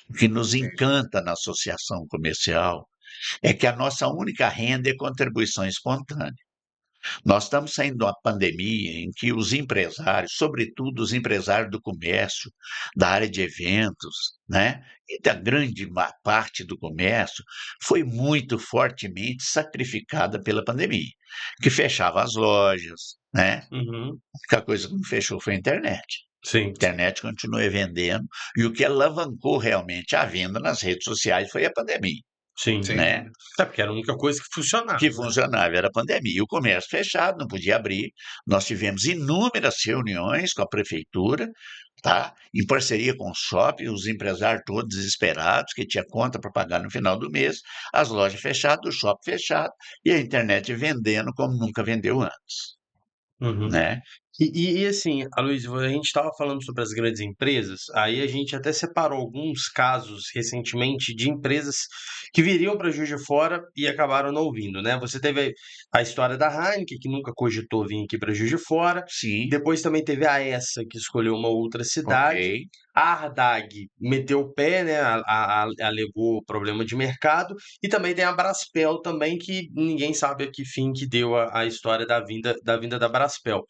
O que nos Entendi. encanta na associação comercial é que a nossa única renda é contribuição espontânea. Nós estamos saindo de uma pandemia em que os empresários, sobretudo os empresários do comércio, da área de eventos, né, e da grande parte do comércio, foi muito fortemente sacrificada pela pandemia, que fechava as lojas, né? Uhum. A única coisa que não fechou foi a internet. A Sim. internet continua vendendo, e o que alavancou realmente a venda nas redes sociais foi a pandemia, Sim. Sem né? dúvida. É porque era a única coisa que funcionava, Que né? funcionava era a pandemia. E o comércio fechado, não podia abrir. Nós tivemos inúmeras reuniões com a prefeitura, tá? Em parceria com o shopping, os empresários todos desesperados, que tinha conta para pagar no final do mês, as lojas fechadas, o shopping fechado e a internet vendendo como nunca vendeu antes, Uhum. né? E assim, Aloysio, a gente estava falando sobre as grandes empresas, aí a gente até separou alguns casos recentemente de empresas que viriam para Juiz de Fora e acabaram não vindo, né? Você teve a história da Heineken, que nunca cogitou vir aqui para Juiz de Fora, Sim, depois também teve a Essa, que escolheu uma outra ok. cidade, A Ardag meteu o pé, né, alegou problema de mercado, e também tem a Braspel também, que ninguém sabe a que fim que deu a história da vinda da Braspel.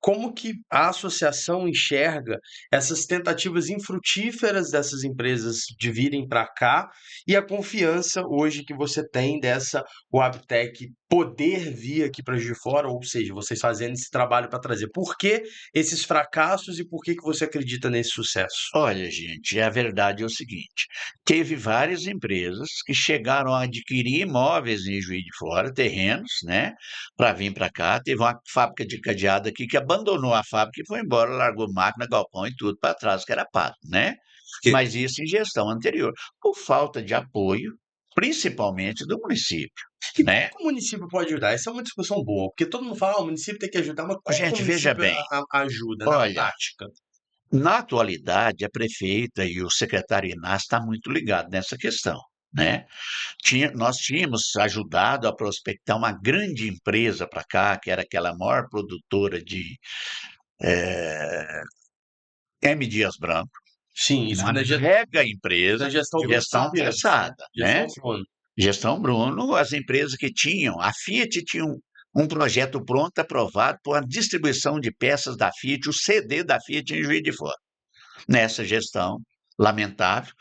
Como que a associação enxerga essas tentativas infrutíferas dessas empresas de virem para cá e a confiança hoje que você tem dessa Wabtec poder vir aqui para Juiz de Fora, ou seja, vocês fazendo esse trabalho para trazer? Por que esses fracassos e por que você acredita nesse sucesso? Olha, gente, a verdade é o seguinte: teve várias empresas que chegaram a adquirir imóveis em Juiz de Fora, terrenos, né, para vir para cá. Teve uma fábrica de cadeado aqui que abandonou a fábrica e foi embora, largou máquina, galpão e tudo para trás, que era pago, né? Que Mas isso em gestão anterior, por falta de apoio, principalmente do município, E como né? que o município pode ajudar? Essa é uma discussão boa, porque todo mundo fala, o município tem que ajudar, mas como que o Gente, veja município bem, ajuda na olha, prática? na atualidade, a prefeita e o secretário Inácio estão muito ligados nessa questão, né? Nós tínhamos ajudado a prospectar uma grande empresa para cá, que era aquela maior produtora de M. Dias Branco, Sim, isso uma quando mega na empresa, gestão Bruno gestão Salgueiros, né? passada, Gestão né? Bruno. Gestão Bruno, as empresas que tinham, a Fiat tinha um projeto pronto, aprovado por a distribuição de peças da Fiat, o CD da Fiat em Juiz de Fora. Nessa gestão, lamentável,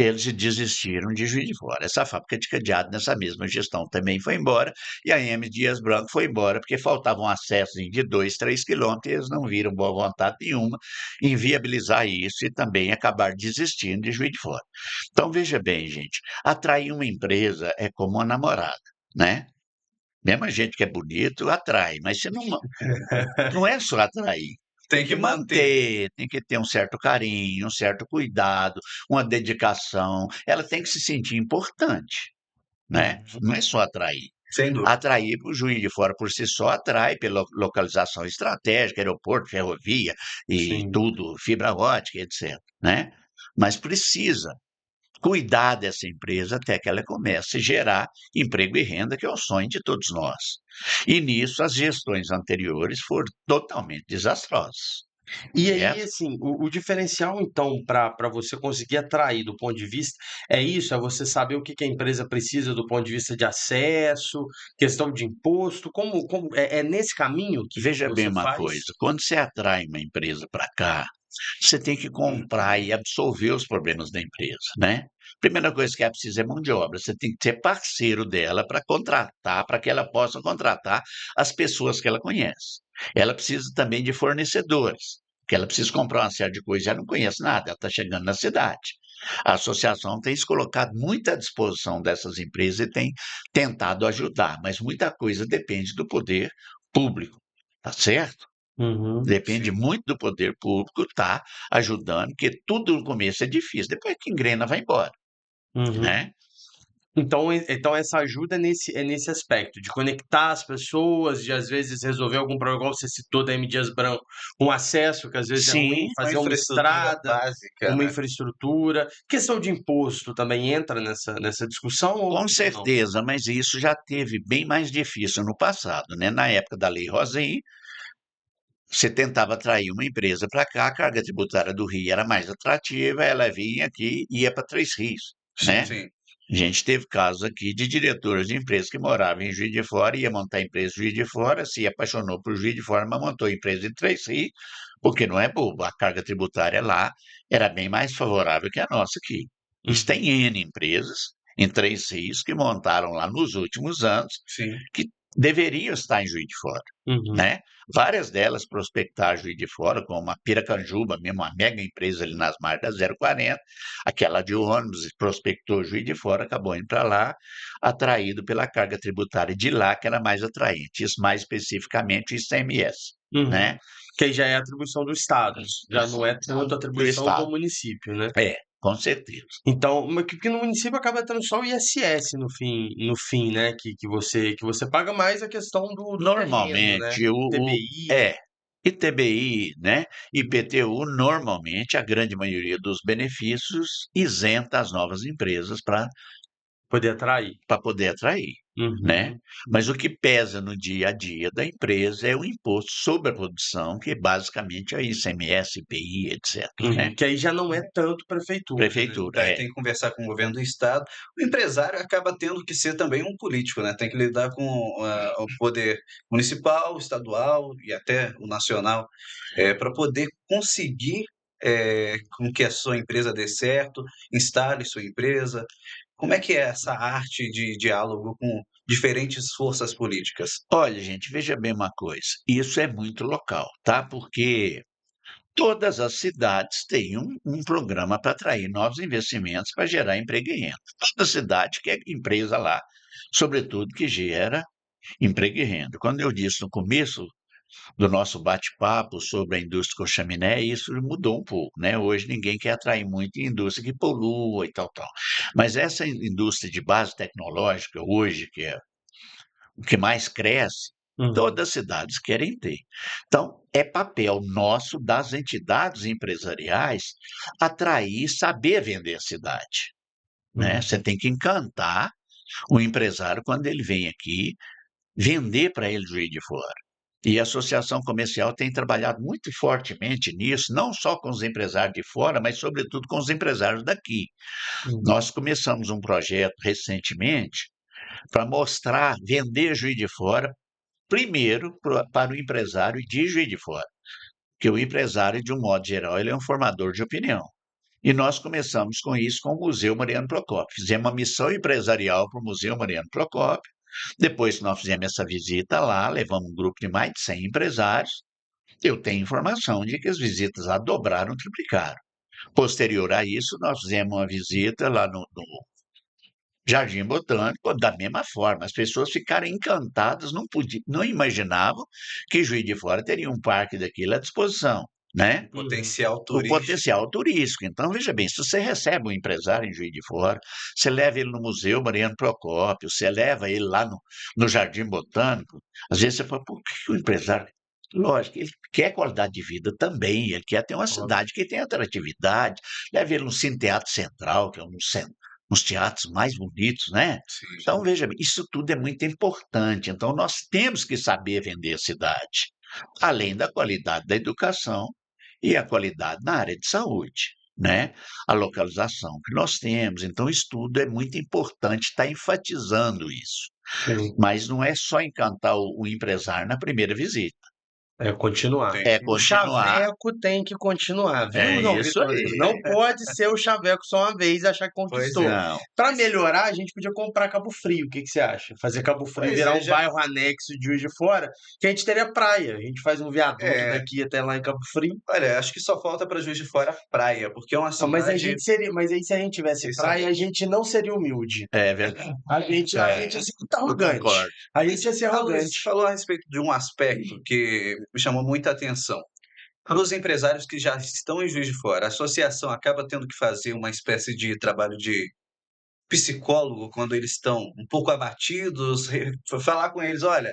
eles desistiram de Juiz de Fora. Essa fábrica de cadeado, nessa mesma gestão, também foi embora, e a M. Dias Branco foi embora, porque faltavam acessos de 2, 3 quilômetros, e eles não viram boa vontade nenhuma em viabilizar isso e também acabar desistindo de Juiz de Fora. Então, veja bem, gente, atrair uma empresa é como uma namorada, né? Mesmo a gente que é bonito, atrai, mas você não é só atrair. tem Tem que que manter. manter, tem que ter um certo carinho, um certo cuidado, uma dedicação. Ela tem que se sentir importante, né? Uhum. Não é só atrair. Sem dúvida. Atrair para o Juiz de Fora por si só atrai pela localização estratégica, aeroporto, ferrovia e Sim. tudo, fibra ótica, etc., né? Mas precisa cuidar dessa empresa até que ela comece a gerar emprego e renda, que é o sonho de todos nós. E nisso as gestões anteriores foram totalmente desastrosas, E aí, certo? assim, o diferencial, então, para você conseguir atrair do ponto de vista, é isso, é você saber o que que a empresa precisa do ponto de vista de acesso, questão de imposto, como é nesse caminho que Veja bem você uma faz? coisa, quando você atrai uma empresa para cá, você tem que comprar e absorver os problemas da empresa, né? Primeira coisa que é preciso é mão de obra. Você tem que ser parceiro dela para contratar, para que ela possa contratar as pessoas que ela conhece. Ela precisa também de fornecedores, que ela precisa comprar uma série de coisas, ela não conhece nada, ela está chegando na cidade. A associação tem se colocado muito à disposição dessas empresas e tem tentado ajudar, mas muita coisa depende do poder público, tá certo? Uhum. Depende Sim. muito do poder público estar ajudando, porque tudo no começo é difícil, depois que engrena vai embora, Uhum. né? Então essa ajuda é nesse aspecto, de conectar as pessoas, de às vezes resolver algum problema, igual você citou da M. Dias Branco, um acesso que às vezes é ruim, Sim, Uma fazer uma infraestrutura estrada, básica, uma né? infraestrutura. Questão de imposto também entra nessa discussão ou com não? certeza, mas isso já teve bem mais difícil no passado, né? Na época da Lei Rosinha, você tentava atrair uma empresa para cá, a carga tributária do Rio era mais atrativa, ela vinha aqui e ia para Três Rios, Sim. né? Sim. A gente teve casos aqui de diretores de empresas que moravam em Juiz de Fora, ia montar empresa em Juiz de Fora, se apaixonou por Juiz de Fora, mas montou empresa em Três Rios, porque não é bobo, a carga tributária lá era bem mais favorável que a nossa aqui. Isso Uhum. tem N empresas em Três Rios que montaram lá nos últimos anos, Sim. que deveriam estar em Juiz de Fora, Uhum. né? Várias delas prospectaram Juiz de Fora, como a Piracanjuba, mesmo uma mega empresa ali nas margens da 040, aquela de ônibus prospectou Juiz de Fora, acabou indo para lá, atraído pela carga tributária de lá, que era mais atraente, isso mais especificamente o ICMS, Uhum. né? Que aí já é atribuição do estado, já não é tanto Do atribuição do Estado. município, né? É, com certeza. Então, mas porque no município acaba tendo só o ISS no fim, né? Que você paga mais a questão do terreno, né? Normalmente, TBI, ITBI, né, IPTU, normalmente, a grande maioria dos benefícios isenta as novas empresas para poder atrair. poder atrair. né? Mas o que pesa no dia a dia da empresa é o imposto sobre a produção, que basicamente é ICMS, IPI, etc, né? Que aí já não é tanto prefeitura. Prefeitura, Daí tem que conversar com o governo do estado. O empresário acaba tendo que ser também um político, né? Tem que lidar com o poder municipal, estadual e até o nacional, para poder conseguir com que a sua empresa dê certo, instale sua empresa. Como é que é essa arte de diálogo com diferentes forças políticas? Olha, gente, veja bem uma coisa, isso é muito local, tá? Porque todas as cidades têm um programa para atrair novos investimentos para gerar emprego e renda. Toda cidade quer empresa lá, sobretudo que gera emprego e renda. Quando eu disse no começo do nosso bate-papo sobre a indústria com chaminé, isso mudou um pouco, né? Hoje ninguém quer atrair muito indústria que polua e tal, tal. Mas essa indústria de base tecnológica hoje, que é o que mais cresce, todas as cidades querem ter. Então, é papel nosso, das entidades empresariais, atrair e saber vender a cidade, né? Você tem que encantar o empresário quando ele vem aqui, vender para ele Juiz de Fora. E a associação comercial tem trabalhado muito fortemente nisso, não só com os empresários de fora, mas sobretudo com os empresários daqui. Nós começamos um projeto recentemente para mostrar, vender Juiz de Fora, primeiro para o empresário de Juiz de Fora, que o empresário, de um modo geral, ele é um formador de opinião. E nós começamos com isso com o Museu Mariano Procópio. Fizemos uma missão empresarial para o Museu Mariano Procópio. Depois que nós fizemos essa visita lá, levamos um grupo de mais de 100 empresários. Eu tenho informação de que as visitas lá dobraram, triplicaram. Posterior a isso, nós fizemos uma visita lá no Jardim Botânico, da mesma forma. As pessoas ficaram encantadas, não imaginavam que Juiz de Fora teria um parque daquilo à disposição, né? Potencial O turístico. potencial turístico. Então, veja bem, se você recebe um empresário em Juiz de Fora, você leva ele no Museu Mariano Procópio, você leva ele lá no Jardim Botânico, às vezes você fala, por que o empresário... Lógico, ele quer qualidade de vida também, ele quer ter uma cidade que tem atratividade, leva ele no Cine Teatro Central, que é um dos teatros mais bonitos, né? Sim, Então, veja bem, isso tudo é muito importante. Então, nós temos que saber vender a cidade, além da qualidade da educação e a qualidade na área de saúde, né? A localização que nós temos. Então, isso tudo é muito importante estar enfatizando isso. Mas não é só encantar o empresário na primeira visita. É continuar. Tem. É O continuar. chaveco tem que continuar, viu, É João isso Vitor? aí. Não pode ser o chaveco só uma vez e achar que conquistou. Não. Para melhorar, a gente podia comprar Cabo Frio. O que você acha? Fazer Cabo Frio Pois virar é, um já- bairro anexo de Juiz de Fora, que a gente teria praia. A gente faz um viaduto É. daqui até lá em Cabo Frio. Olha, acho que só falta para Juiz de Fora praia, porque é uma Não, mas cidade... mas aí se a gente tivesse Vocês praia, a gente não seria humilde. É verdade. A gente ia ser muito arrogante. Concordo. A gente ia ser Você arrogante. falou a respeito de um aspecto que me chamou muita atenção. Para os empresários que já estão em Juiz de Fora, a associação acaba tendo que fazer uma espécie de trabalho de psicólogo quando eles estão um pouco abatidos, falar com eles, olha,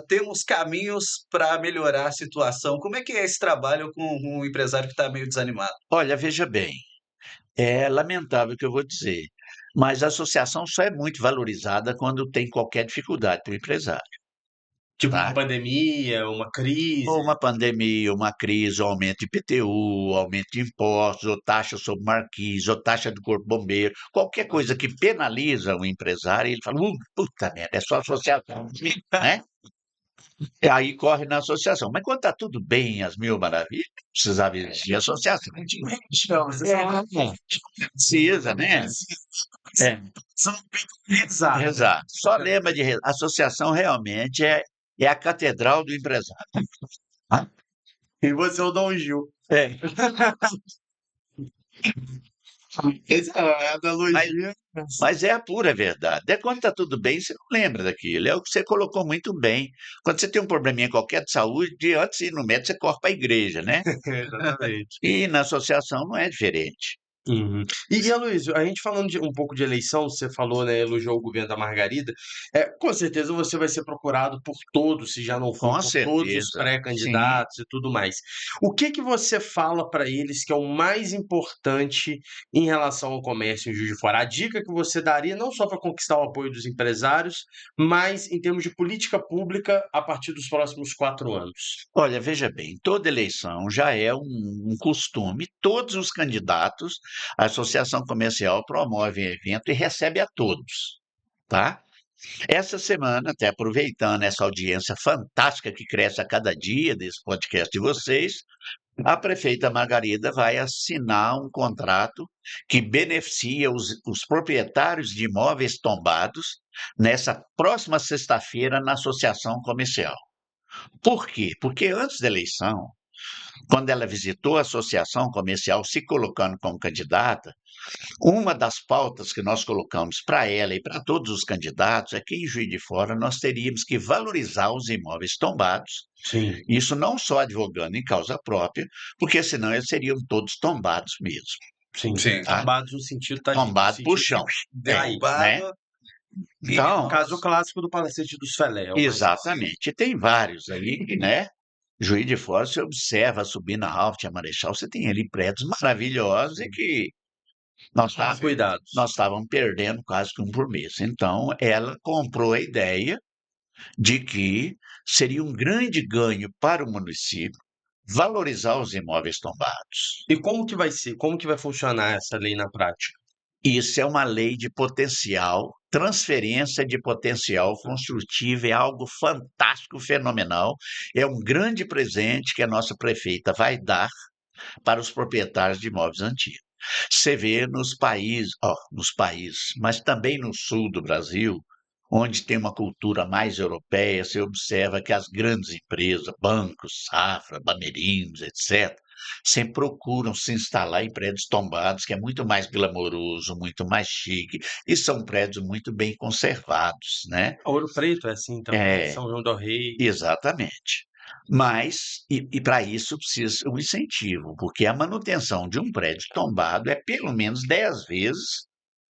temos caminhos para melhorar a situação. Como é que é esse trabalho com um empresário que está meio desanimado? Olha, veja bem, é lamentável o que eu vou dizer, mas a associação só é muito valorizada quando tem qualquer dificuldade para o empresário. Tipo Tá. uma pandemia, uma crise. Ou uma pandemia, uma crise, ou aumento de IPTU, aumento de impostos, ou taxa sobre marquise, ou taxa do corpo bombeiro, qualquer coisa que penaliza o empresário, ele fala, puta merda, é só associação, né? E aí corre na associação. Mas quando está tudo bem, as mil maravilhas, não precisava existir associação. Precisa, né? É. Exato. Exato. Só lembra de associação realmente é a catedral do empresário. E você é o Dom Gil. É. Essa é a analogia. Mas é a pura verdade. É quando está tudo bem, você não lembra daquilo. É o que você colocou muito bem. Quando você tem um probleminha qualquer de saúde, antes de ir no médico, você corre para a igreja, né? Exatamente. E na associação não é diferente. Uhum. E Aloysio, a gente falando um pouco de eleição, você falou, né, elogiou o governo da Margarida, com certeza você vai ser procurado por todos, se já não for Com por todos os certeza. Sim. pré-candidatos e tudo mais. O que que você fala para eles que é o mais importante em relação ao comércio em Juiz de Fora? A dica que você daria, não só para conquistar o apoio dos empresários, mas em termos de política pública a partir dos próximos 4 anos? Olha, veja bem, toda eleição já é um costume, todos os candidatos, a associação comercial promove evento e recebe a todos, tá? Essa semana, até aproveitando essa audiência fantástica que cresce a cada dia desse podcast de vocês, a prefeita Margarida vai assinar um contrato que beneficia os proprietários de imóveis tombados nessa próxima sexta-feira na associação comercial. Por quê? Porque antes da eleição, quando ela visitou a associação comercial se colocando como candidata, uma das pautas que nós colocamos para ela e para todos os candidatos é que em Juiz de Fora nós teríamos que valorizar os imóveis tombados, Sim, isso não só advogando em causa própria, porque senão eles seriam todos tombados mesmo, sim. Sim. tá? Tombados no sentido, tá, no Tombado por sentido chão, de cair. né? Derrubado e Então, Caso clássico do Palacete dos Felé, é o mais exatamente, tem vários aí, né? Juiz de Fora, você observa subir na Ralph a Marechal, você tem ali prédios maravilhosos e que cuidados. nós estávamos perdendo quase que um por mês. Então, ela comprou a ideia de que seria um grande ganho para o município valorizar os imóveis tombados. E como que vai ser? Como que vai funcionar essa lei na prática? Isso é uma lei de potencial, transferência de potencial construtivo, é algo fantástico, fenomenal. É um grande presente que a nossa prefeita vai dar para os proprietários de imóveis antigos. Você vê nos países, mas também no sul do Brasil, onde tem uma cultura mais europeia, você observa que as grandes empresas, bancos, Safra, Bamerinos, etc., sempre procuram se instalar em prédios tombados, que é muito mais glamouroso, muito mais chique, e são prédios muito bem conservados, né? Ouro Preto é assim também, É, São João del Rei. exatamente. Mas, para isso precisa um incentivo, porque a manutenção de um prédio tombado é pelo menos 10 vezes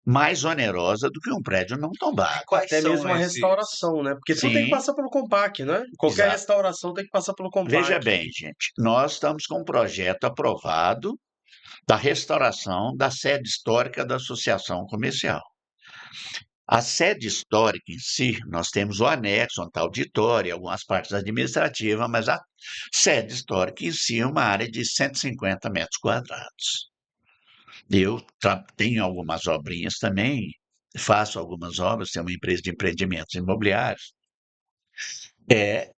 mais onerosa do que um prédio não e tombado. quais Até são mesmo a esses? restauração, né? Porque tudo tem que Sim, passar pelo Compaq, né? Qualquer exato. restauração tem que passar pelo Veja Compaq. bem, gente, nós estamos com um projeto aprovado da restauração da sede histórica da Associação Comercial. A sede histórica em si, nós temos o anexo, onde está o auditório, algumas partes administrativas, mas a sede histórica em si é uma área de 150 metros quadrados. Eu tenho algumas obrinhas também, faço algumas obras, tenho uma empresa de empreendimentos imobiliários,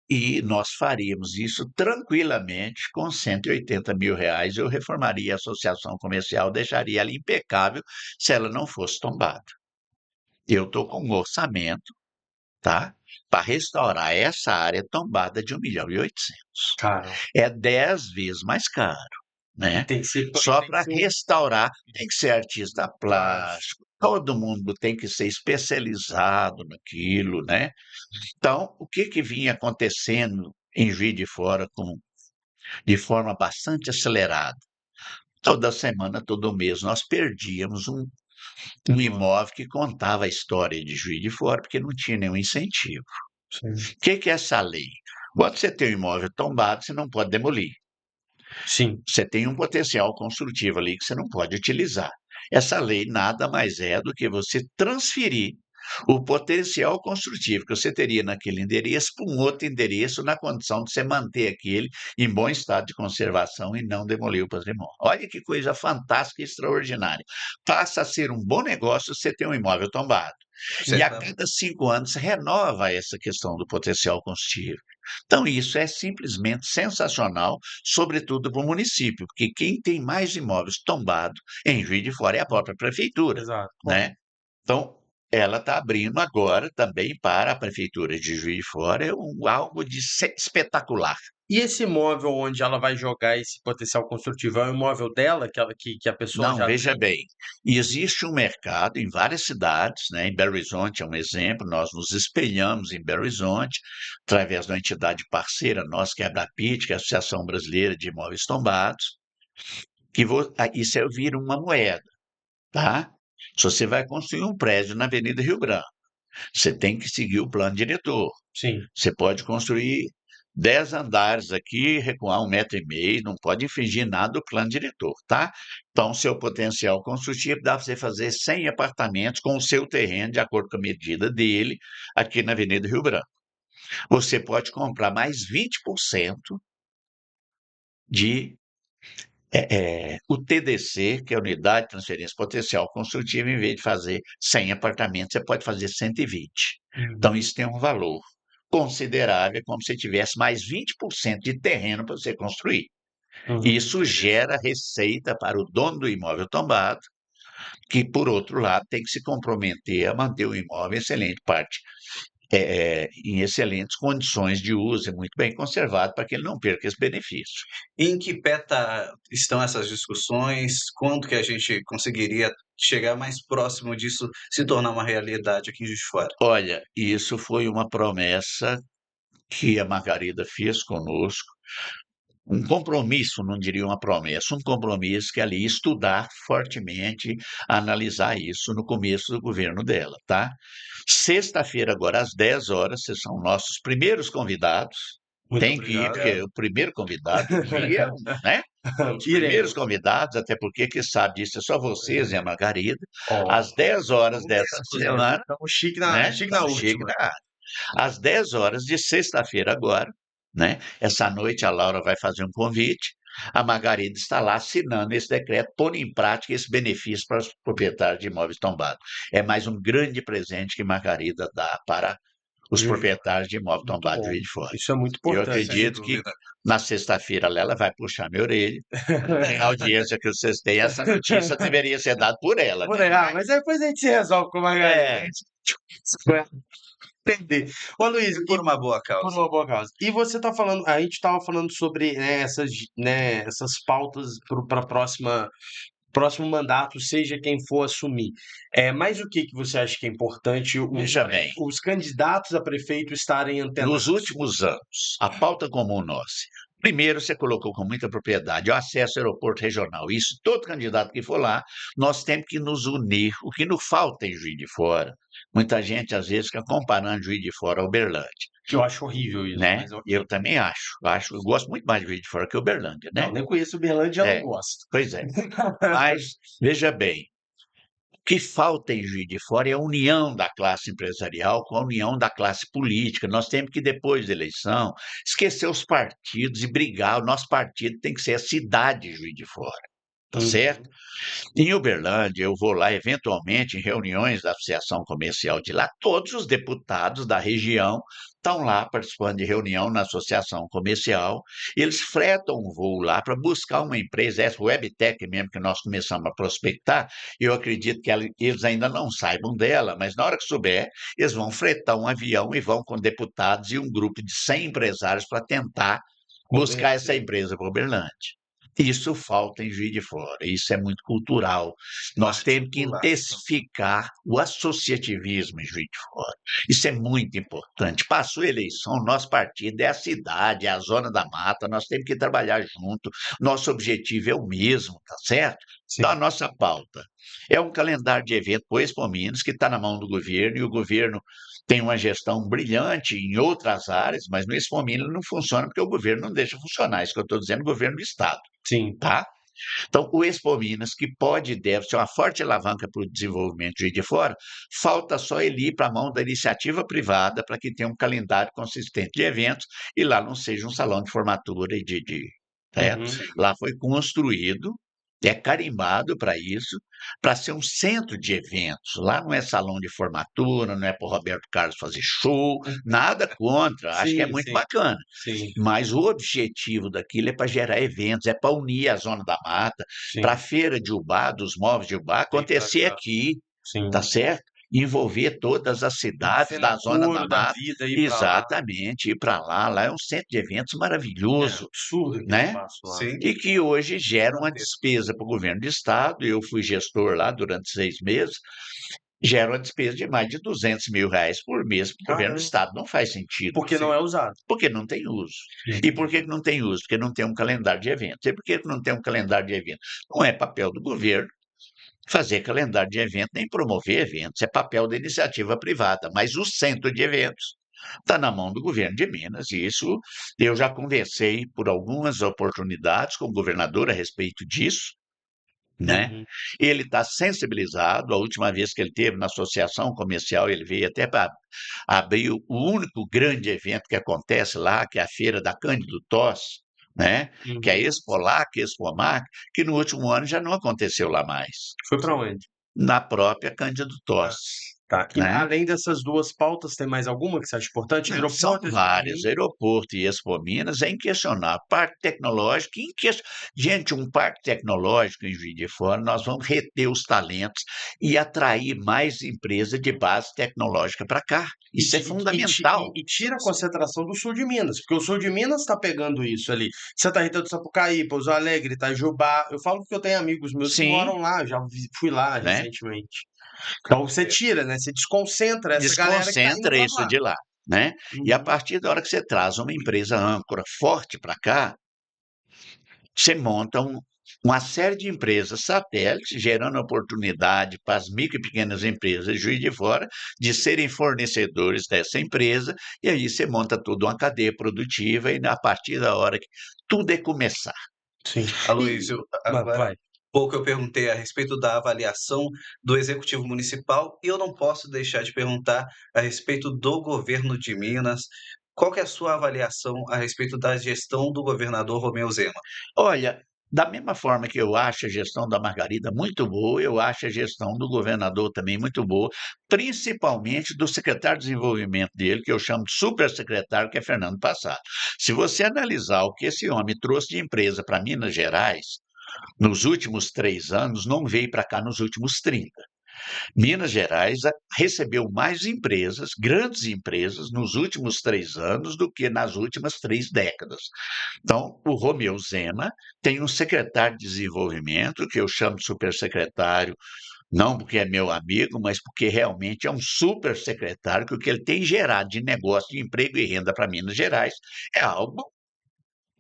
e nós faríamos isso tranquilamente com R$ 180 mil. Eu reformaria a associação comercial, deixaria ela impecável se ela não fosse tombada. Eu estou com um orçamento, tá? Para restaurar essa área tombada de 1.800.000. Cara, É 10 vezes mais caro, e né? tem que ser, Só tem que para ser restaurar, tem que ser artista plástico. plástico, todo mundo tem que ser especializado naquilo, né? Então, o que que vinha acontecendo em Juiz de Fora de forma bastante acelerada? Toda semana, todo mês, nós perdíamos um imóvel que contava a história de Juiz de Fora, porque não tinha nenhum incentivo. Sim. O que que é essa lei? Quando você tem um imóvel tombado, você não pode demolir. Sim. Você tem um potencial construtivo ali que você não pode utilizar. Essa lei nada mais é do que você transferir o potencial construtivo que você teria naquele endereço para um outro endereço na condição de você manter aquele em bom estado de conservação e não demolir o patrimônio. Olha que coisa fantástica e extraordinária. Passa a ser um bom negócio você ter um imóvel tombado. E a Certamente. cada 5 anos renova essa questão do potencial construtivo. Então, isso é simplesmente sensacional, sobretudo para o município, porque quem tem mais imóveis tombados em Juiz de Fora é a própria prefeitura, Exato. né? Então, ela está abrindo agora também para a prefeitura de Juiz de Fora algo de espetacular. E esse imóvel onde ela vai jogar esse potencial construtivo, é o imóvel dela, que a pessoa Não, já veja tem? bem, existe um mercado em várias cidades, né? Em Belo Horizonte é um exemplo, nós nos espelhamos em Belo Horizonte, através da entidade parceira nossa, que é a Abrapit, que é a Associação Brasileira de Imóveis Tombados, isso aí vira uma moeda, tá? Se você vai construir um prédio na Avenida Rio Branco, você tem que seguir o plano diretor. Sim. Você pode construir 10 andares aqui, recuar 1,5 m, não pode infringir nada do plano diretor, tá? Então, seu potencial construtivo dá para você fazer 100 apartamentos com o seu terreno, de acordo com a medida dele, aqui na Avenida Rio Branco. Você pode comprar mais 20% de o TDC, que é a Unidade de Transferência Potencial Construtiva, em vez de fazer 100 apartamentos, você pode fazer 120. Então, isso tem um valor considerável, é como se tivesse mais 20% de terreno para você construir. Isso gera receita para o dono do imóvel tombado, que, por outro lado, tem que se comprometer a manter o imóvel em excelente parte, em excelentes condições de uso, muito bem conservado, para que ele não perca esse benefício. Em que pé estão essas discussões? Quando que a gente conseguiria chegar mais próximo disso se tornar uma realidade aqui em Juiz de Fora? Olha, isso foi uma promessa que a Margarida fez conosco, um compromisso, não diria uma promessa, um compromisso que ela ia estudar fortemente, analisar isso no começo do governo dela, tá? Sexta-feira, agora às 10 horas, vocês são nossos primeiros convidados. Muito Tem que ir, obrigado. porque é o primeiro convidado do dia, né? Os primeiros convidados, até porque quem sabe disso é só vocês e a Margarida, às 10 horas dessa semana, Estamos chique né? chique na Estamos chique última. na área. Às 10 horas de sexta-feira agora, né? Essa noite a Laura vai fazer um convite, a Margarida está lá assinando esse decreto, pondo em prática esse benefício para os proprietários de imóveis tombados. É mais um grande presente que Margarida dá para os proprietários de imóvel Muito tombado de bom. Juiz de Fora. Isso é muito Eu importante. acredito que na sexta-feira ela vai puxar minha orelha. Tem a audiência que vocês têm, essa notícia deveria ser dada por ela, né? Mas depois a gente se resolve com a Margarida. Entender. Ô, Luiz, Por uma boa por causa. uma boa causa. E você tá falando, a gente estava falando sobre, essas pautas para a próximo mandato, seja quem for assumir. Mas o que você acha que é importante Veja bem, os candidatos a prefeito estarem antenados? nos últimos anos, a pauta comum nossa. Primeiro, você colocou com muita propriedade o acesso ao aeroporto regional. Isso, todo candidato que for lá, nós temos que nos unir. O que nos falta em Juiz de Fora, muita gente às vezes fica comparando Juiz de Fora a Uberlândia, Que eu acho horrível isso. né? Mas Eu também acho. Eu gosto muito mais de Juiz de Fora que Uberlândia, né? não, nem conheço Uberlândia, eu É, não gosto. pois é. Mas, veja bem, o que falta em Juiz de Fora é a união da classe empresarial com a união da classe política. Nós temos que, depois da eleição, esquecer os partidos e brigar. O nosso partido tem que ser a cidade de Juiz de Fora, tá certo? Em Uberlândia, eu vou lá eventualmente em reuniões da Associação Comercial de lá, todos os deputados da região estão lá participando de reunião na Associação Comercial, e eles fretam um voo lá para buscar uma empresa, essa Webtec mesmo que nós começamos a prospectar, eu acredito que eles ainda não saibam dela, mas na hora que souber, eles vão fretar um avião e vão com deputados e um grupo de 100 empresários para tentar buscar essa empresa para Uberlândia. Isso falta em Juiz de Fora, isso é muito cultural. Nós temos que intensificar o associativismo em Juiz de Fora. Isso é muito importante. Passou a eleição, nosso partido é a cidade, é a zona da mata, nós temos que trabalhar junto. Nosso objetivo é o mesmo, tá certo? Então, a nossa pauta é um calendário de evento para o Expo Minas, que está na mão do governo, e o governo tem uma gestão brilhante em outras áreas, mas no Expo Minas não funciona porque o governo não deixa funcionar. Isso que eu estou dizendo, o governo do Estado. Sim. Tá? Então, o Expo Minas, que pode e deve ser uma forte alavanca para o desenvolvimento de Juiz de Fora, falta só ele ir para a mão da iniciativa privada para que tenha um calendário consistente de eventos e lá não seja um salão de formatura e Lá foi construído, é carimbado para isso, para ser um centro de eventos. Lá não é salão de formatura, não é para o Roberto Carlos fazer show, nada contra, acho que é muito bacana. Sim. Mas o objetivo daquilo é para gerar eventos, é para unir a Zona da Mata, para a Feira de Ubá, dos móveis de Ubá, acontecer aqui, tá certo? Envolver todas as cidades da Zona da Mata. Exatamente, ir para lá. Lá é um centro de eventos maravilhoso, Absurdo, né? Sim. E que hoje gera uma despesa para o governo do Estado. Eu fui gestor lá durante 6 meses. gera uma despesa de mais de R$ 200.000 por mês para o governo do Caramba. estado. Não faz sentido. Porque não é usado. Porque não tem uso. E por que não tem uso? Porque não tem um calendário de eventos. E por que não tem um calendário de eventos? Não é papel do governo fazer calendário de evento nem promover eventos, é papel da iniciativa privada, mas o centro de eventos está na mão do governo de Minas, e isso eu já conversei por algumas oportunidades com o governador a respeito disso, né? Uhum. Ele está sensibilizado. A última vez que ele teve na associação comercial, ele veio até para abrir o único grande evento que acontece lá, que é a Feira da Cândido Toss, né? Que é a Uhum. Expolac, Expomac, que no último ano já não aconteceu lá mais, Foi para onde? na própria Cândido Ah, Toss, tá. E né? além dessas duas pautas, tem mais alguma que você acha importante? Não, são Aeroporto, várias. Aeroporto e Expo Minas é inquestionável. Parque tecnológico, gente, um parque tecnológico em Juiz de Fora, nós vamos reter os talentos e atrair mais empresas de base tecnológica para cá. Isso é fundamental. E tira a concentração do sul de Minas, porque o sul de Minas está pegando isso ali. Santa Rita do Sapucaí, Pouso Alegre, Itajubá. Eu falo que eu tenho amigos meus que Sim, moram lá, fui lá né? recentemente. Então você tira, né? Você desconcentra essa galera que está indo Desconcentra para isso lá. de lá, né? E a Uhum. partir da hora que você traz uma empresa âncora forte para cá, você monta uma série de empresas satélites, gerando oportunidade para as micro e pequenas empresas de Juiz de Fora de serem fornecedores dessa empresa, e aí você monta toda uma cadeia produtiva, e a partir da hora que tudo é começar. Sim. Aloysio, agora há Vai. pouco eu perguntei a respeito da avaliação do executivo municipal e eu não posso deixar de perguntar a respeito do governo de Minas. Qual que é a sua avaliação a respeito da gestão do governador Romeu Zema? Olha, da mesma forma que eu acho a gestão da Margarida muito boa, eu acho a gestão do governador também muito boa, principalmente do secretário de desenvolvimento dele, que eu chamo de supersecretário, que é Fernando Passado. Se você analisar o que esse homem trouxe de empresa para Minas Gerais, nos últimos 3 anos, não veio para cá nos últimos 30. Minas Gerais recebeu mais empresas, grandes empresas, nos últimos 3 anos do que nas últimas 3 décadas. Então, o Romeu Zema tem um secretário de desenvolvimento, que eu chamo de supersecretário, não porque é meu amigo, mas porque realmente é um super secretário, que o que ele tem gerado de negócio, de emprego e renda para Minas Gerais é algo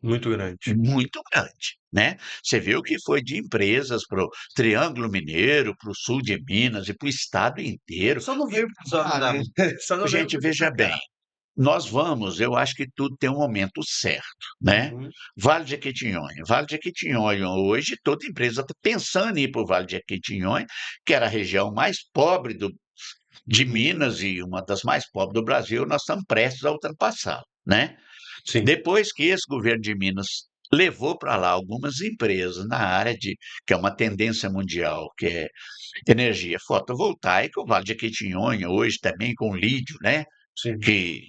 Muito grande. muito grande, né? Você viu que foi de empresas para o Triângulo Mineiro, para o sul de Minas e para o estado inteiro. Só não veio pra Só não cá, dá né? Só não veio Gente, muito veja pra bem, cá. eu acho que tudo tem um momento certo, né? Uhum. Vale de Jequitinhonha. Vale de Jequitinhonha, hoje, toda empresa está pensando em ir para o Vale de Jequitinhonha, que era a região mais pobre de Minas e uma das mais pobres do Brasil, nós estamos prestes a ultrapassá-lo, né? Sim. Depois que esse governo de Minas levou para lá algumas empresas na área que é uma tendência mundial, que é energia fotovoltaica, o Vale de Jequitinhonha hoje também com lítio, né? Sim. Que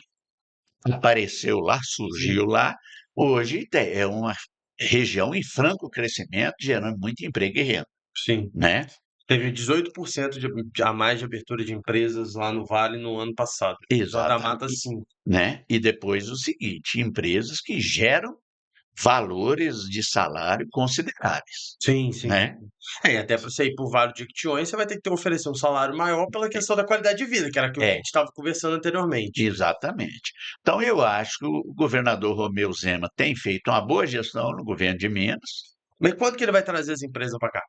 apareceu lá, surgiu lá, hoje é uma região em franco crescimento, gerando muito emprego e renda, Sim. né? Teve 18% a mais de abertura de empresas lá no Vale no ano passado. Só da Mata, Exatamente, 5. né? E depois o seguinte, empresas que geram valores de salário consideráveis, Sim, sim. né? É, e até para você ir para o Vale de Jequitinhonha, você vai ter que oferecer um salário maior pela questão da qualidade de vida, que era aquilo que a É, gente estava conversando anteriormente. exatamente. Então, eu acho que o governador Romeu Zema tem feito uma boa gestão no governo de Minas. Mas quando que ele vai trazer as empresas para cá?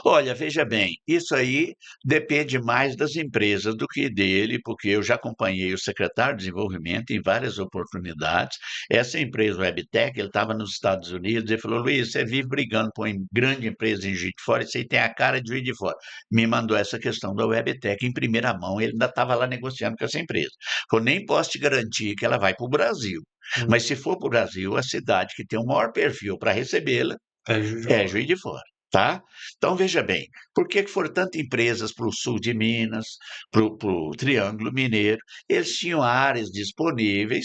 Olha, veja bem, isso aí depende mais das empresas do que dele, porque eu já acompanhei o secretário de Desenvolvimento em várias oportunidades. Essa empresa, o Webtec, ele estava nos Estados Unidos e falou: Luiz, você vive brigando por uma grande empresa em Juiz de Fora, isso aí tem a cara de Juiz de Fora. Me mandou essa questão da Webtec em primeira mão, ele ainda estava lá negociando com essa empresa. Falou: nem posso te garantir que ela vai para o Brasil, Hum. mas se for para o Brasil, a cidade que tem o maior perfil para recebê-la É Juiz de é Fora. Juiz de Fora. Tá? Então, veja bem, por que foram tantas empresas para o sul de Minas, para o Triângulo Mineiro? Eles tinham áreas disponíveis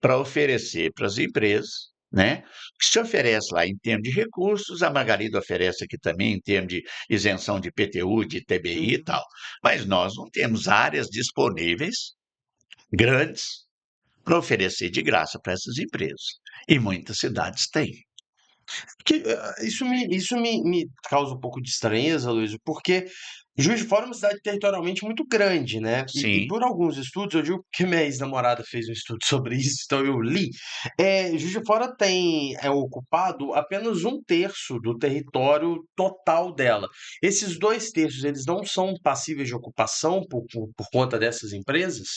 para oferecer para as empresas, né? Que se oferece lá em termos de recursos, a Margarida oferece aqui também em termos de isenção de IPTU, de TBI e Uhum. tal. Mas nós não temos áreas disponíveis grandes para oferecer de graça para essas empresas. E muitas cidades têm. Isso me causa um pouco de estranheza, Luiz, porque Juiz de Fora é uma cidade territorialmente muito grande, né? E Sim, por alguns estudos, eu digo que minha ex-namorada fez um estudo sobre isso, então eu li. Juiz de Fora é ocupado apenas um terço do território total dela. Esses dois terços, eles não são passíveis de ocupação por conta dessas empresas?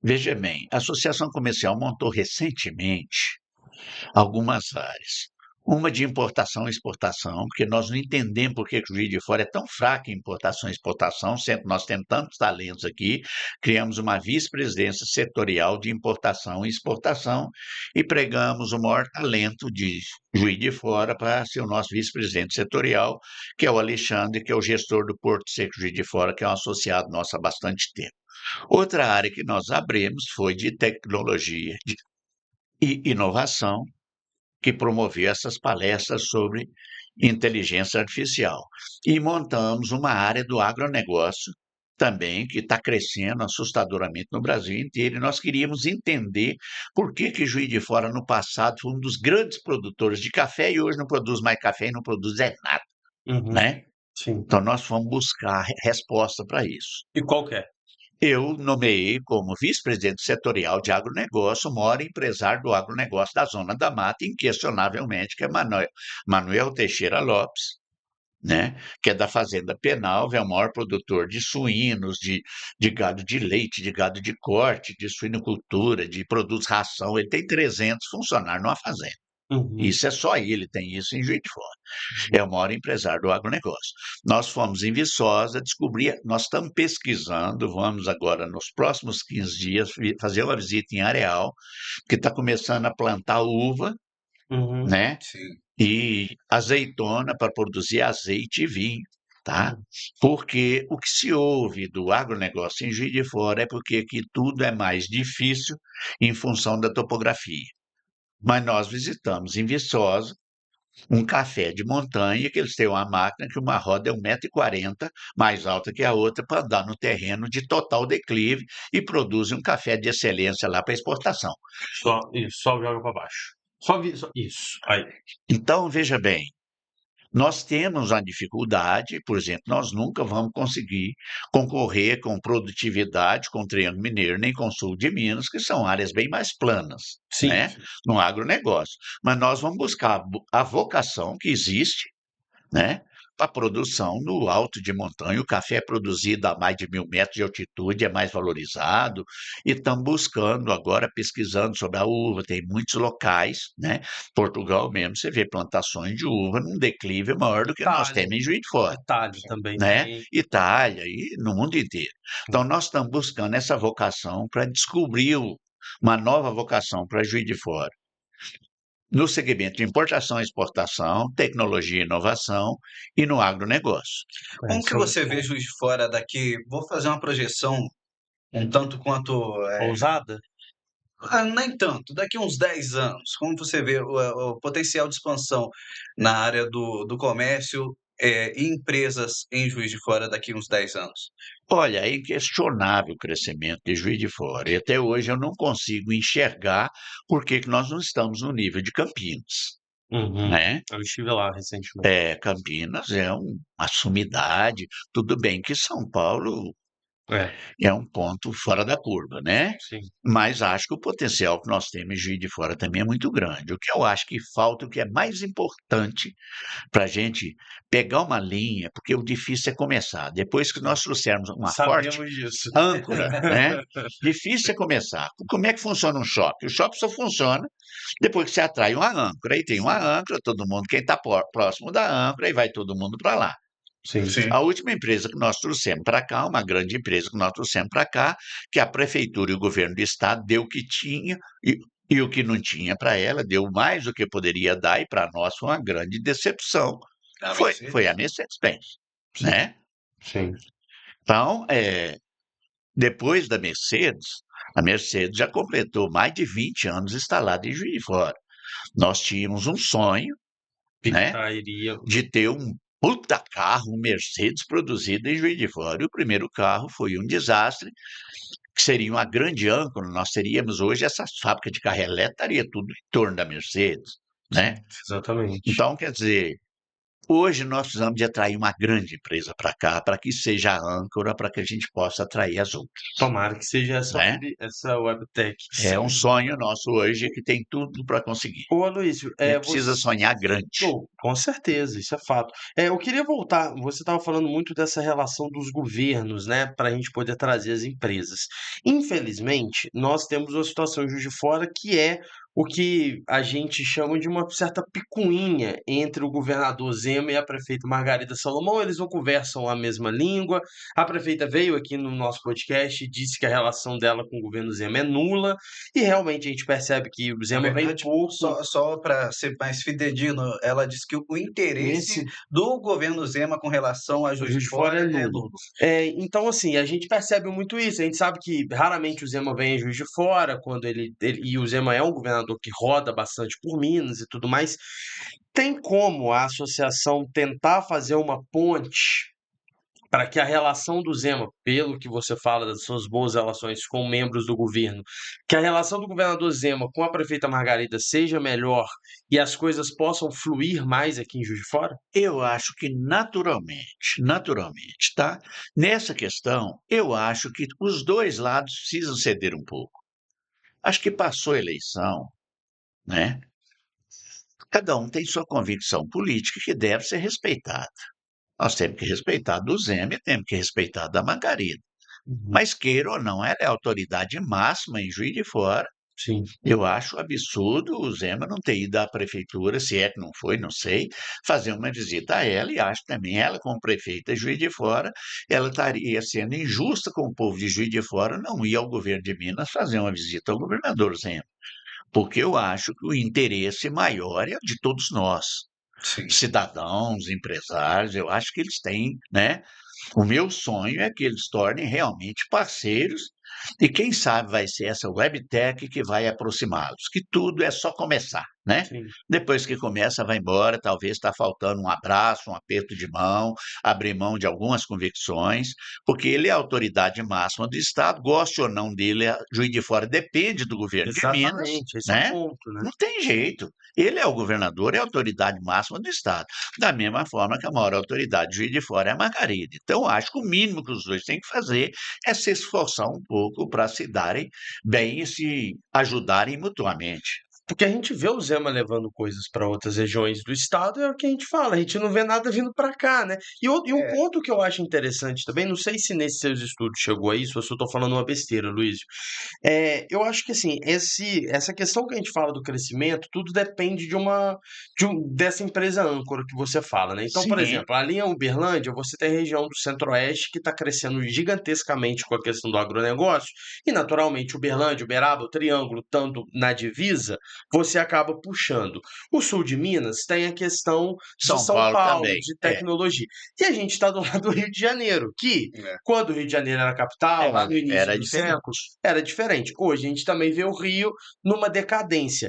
veja bem, a Associação Comercial montou recentemente algumas áreas. Uma de importação e exportação, porque nós não entendemos por que o Juiz de Fora é tão fraco em importação e exportação, sendo que nós temos tantos talentos aqui, criamos uma vice-presidência setorial de importação e exportação e pregamos o maior talento de Juiz de Fora para ser o nosso vice-presidente setorial, que é o Alexandre, que é o gestor do Porto Seco Juiz de Fora, que é um associado nosso há bastante tempo. Outra área que nós abrimos foi de tecnologia e inovação, que promoveu essas palestras sobre inteligência artificial. E montamos uma área do agronegócio também, que está crescendo assustadoramente no Brasil inteiro, e nós queríamos entender por que Juiz de Fora, no passado, foi um dos grandes produtores de café e hoje não produz mais café e não produz nada, Uhum, né? sim. Então, nós fomos buscar resposta para isso. E qual que é? Eu nomeei como vice-presidente setorial de agronegócio o maior empresário do agronegócio da Zona da Mata, inquestionavelmente, que é Manuel Teixeira Lopes, né? Que é da Fazenda Penalva, é o maior produtor de suínos, de gado de leite, de gado de corte, de suinocultura, de produtos ração. Ele tem 300 funcionários numa fazenda. Uhum, Isso é só ele, tem isso em Juiz de Fora. É o maior empresário do agronegócio. Nós fomos em Viçosa descobrir, nós estamos pesquisando, vamos agora, nos próximos 15 dias, fazer uma visita em Areal, que está começando a plantar uva, uhum, né? Sim. E azeitona para produzir azeite e vinho. Tá? uhum. Porque o que se ouve do agronegócio em Juiz de Fora é porque aqui tudo é mais difícil em função da topografia. Mas nós visitamos em Viçosa um café de montanha, que eles têm uma máquina que uma roda é 1,40 m mais alta que a outra para andar no terreno de total declive e produzem um café de excelência lá para exportação. Só joga para baixo. Isso. Aí. Então, veja bem, nós temos uma dificuldade, por exemplo, nós nunca vamos conseguir concorrer com produtividade com o Triângulo Mineiro, nem com o sul de Minas, que são áreas bem mais planas, Sim, né, sim. no agronegócio. Mas nós vamos buscar a vocação que existe, né, para a produção no alto de montanha. O café é produzido a mais de 1.000 metros de altitude, é mais valorizado, e estamos buscando agora, pesquisando sobre a uva, tem muitos locais, né? Portugal mesmo, você vê plantações de uva num declive maior do que nós Itália. temos em Juiz de Fora, Itália também né? tem. Itália e no mundo inteiro. Então, nós estamos buscando essa vocação para descobrir uma nova vocação para Juiz de Fora no segmento de importação e exportação, tecnologia e inovação e no agronegócio. Como que você vê Juiz de Fora daqui? Vou fazer uma projeção um tanto quanto. Ousada? Nem tanto, daqui uns 10 anos. Como você vê o potencial de expansão na área do comércio e empresas em Juiz de Fora daqui uns 10 anos? Olha, é inquestionável o crescimento de Juiz de Fora. E até hoje eu não consigo enxergar por que nós não estamos no nível de Campinas, Uhum. né? Eu estive lá recentemente. Campinas é uma sumidade. Tudo bem que São Paulo É, é um ponto fora da curva, né? sim. Mas acho que o potencial que nós temos em Juiz de Fora também é muito grande. O que eu acho que falta, o que é mais importante para a gente pegar uma linha, porque o difícil é começar. Depois que nós trouxermos uma forte Sabemos disso. âncora, né? Difícil é começar. Como é que funciona um shopping? O shopping só funciona depois que você atrai uma âncora. Aí tem uma âncora, todo mundo, quem está próximo da âncora, e vai todo mundo para lá. Sim. Sim. A última empresa que nós trouxemos para cá, uma grande empresa que nós trouxemos para cá, que a prefeitura e o governo do estado deu o que tinha e o que não tinha para ela, deu mais do que poderia dar, e para nós foi uma grande decepção. A Foi a Mercedes? Mercedes-Benz, Sim. né? Sim. Então, depois da Mercedes, a Mercedes já completou mais de 20 anos instalada em Juiz de Fora. Nós tínhamos um sonho, né, Pitaria. de ter um puta carro, um Mercedes produzido em Juiz de Fora. E o primeiro carro foi um desastre, que seria uma grande âncora. Nós teríamos hoje essas fábricas de carro elétrico, estaria tudo em torno da Mercedes, né? Exatamente. Então, quer dizer, hoje nós precisamos de atrair uma grande empresa para cá, para que seja a âncora, para que a gente possa atrair as outras, Tomara que seja né? essa webtech. É um sonho nosso hoje que tem tudo para conseguir. Ô, Aloysio, A gente precisa sonhar grande. Com certeza, isso é fato. Eu queria voltar, você estava falando muito dessa relação dos governos, né, para a gente poder trazer as empresas. Infelizmente, nós temos uma situação em Juiz de Fora que é o que a gente chama de uma certa picuinha entre o governador Zema e a prefeita Margarida Salomão. Eles não conversam a mesma língua. A prefeita veio aqui no nosso podcast e disse que a relação dela com o governo Zema é nula, e realmente a gente percebe que o Na Zema vem verdade, pouco só para ser mais fidedigno, ela disse que o interesse nesse. do governo Zema com relação a O Juiz Juiz de de Fora Fora é é nulo. nulo. Então, assim, a gente percebe muito isso. A gente sabe que raramente o Zema vem a Juiz de Fora, quando e o Zema é um governador que roda bastante por Minas e tudo mais. Tem como a associação tentar fazer uma ponte para que a relação do Zema, pelo que você fala das suas boas relações com membros do governo, que a relação do governador Zema com a prefeita Margarida seja melhor e as coisas possam fluir mais aqui em Juiz de Fora? Eu acho que naturalmente, tá? Nessa questão, eu acho que os dois lados precisam ceder um pouco. Acho que passou a eleição, né? Cada um tem sua convicção política que deve ser respeitada. Nós temos que respeitar do Zema e temos que respeitar da Margarida. Uhum. Mas queira ou não, ela é a autoridade máxima em Juiz de Fora. Sim. Eu acho absurdo o Zema não ter ido à prefeitura, se é que não foi, não sei, fazer uma visita a ela, e acho também ela, como prefeita de Juiz de Fora, ela estaria sendo injusta com o povo de Juiz de Fora não ir ao governo de Minas fazer uma visita ao governador Zema, porque eu acho que o interesse maior é o de todos nós, Sim. cidadãos, empresários, eu acho que eles têm, né? O meu sonho é que eles tornem realmente parceiros e quem sabe vai ser essa webtech que vai aproximá-los, que tudo é só começar, né? Sim. Depois que começa, vai embora, talvez está faltando um abraço, um aperto de mão, abrir mão de algumas convicções, porque ele é a autoridade máxima do Estado, goste ou não dele, Juiz de Fora depende do governo de Minas, Exatamente, esse é o né? ponto, né? Não tem jeito. Ele é o governador, é a autoridade máxima do Estado. Da mesma forma que a maior autoridade de Juiz de Fora é a Margarida. Então, acho que o mínimo que os dois têm que fazer é se esforçar um pouco para se darem bem e se ajudarem mutuamente. Porque a gente vê o Zema levando coisas para outras regiões do estado, é o que a gente fala, a gente não vê nada vindo para cá, né? E um É, ponto que eu acho interessante também, não sei se nesses seus estudos chegou a isso, ou se eu estou falando uma besteira, Luiz. Eu acho que assim, essa questão que a gente fala do crescimento, tudo depende dessa empresa âncora que você fala, né? Então, por Sim, exemplo, ali em Uberlândia, você tem a região do Centro-Oeste que está crescendo gigantescamente com a questão do agronegócio, e naturalmente Uberlândia, Uberaba, o Triângulo, tanto na divisa, você acaba puxando. O sul de Minas tem a questão de São São Paulo Paulo, também. de tecnologia. E a gente está do lado do Rio de Janeiro, que, é. quando o Rio de Janeiro era capital, lá no início Era do diferente. século, era diferente. Hoje a gente também vê o Rio numa decadência.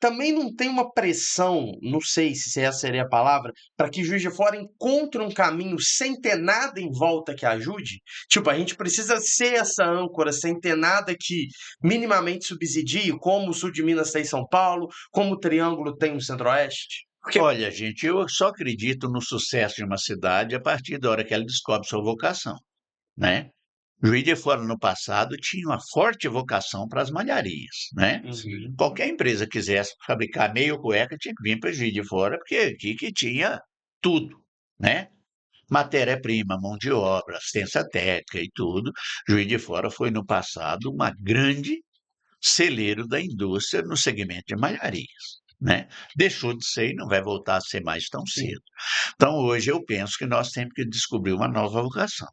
Também não tem uma pressão, não sei se essa seria a palavra, para que Juiz de Fora encontre um caminho sem ter nada em volta que ajude? Tipo, a gente precisa ser essa âncora sem ter nada que minimamente subsidie, como o sul de Minas tem São Paulo, como o Triângulo tem o Centro-Oeste? Olha, gente, eu só acredito no sucesso de uma cidade a partir da hora que ela descobre sua vocação, né? Juiz de Fora, no passado, tinha uma forte vocação para as malharias, né? Uhum. Qualquer empresa que quisesse fabricar meio cueca tinha que vir para Juiz de Fora, porque aqui que tinha tudo, né? Matéria-prima, mão de obra, assistência técnica e tudo. Juiz de Fora foi, no passado, uma grande celeiro da indústria no segmento de malharias, né? Deixou de ser e não vai voltar a ser mais tão Sim. cedo. Então, hoje, eu penso que nós temos que descobrir uma nova vocação.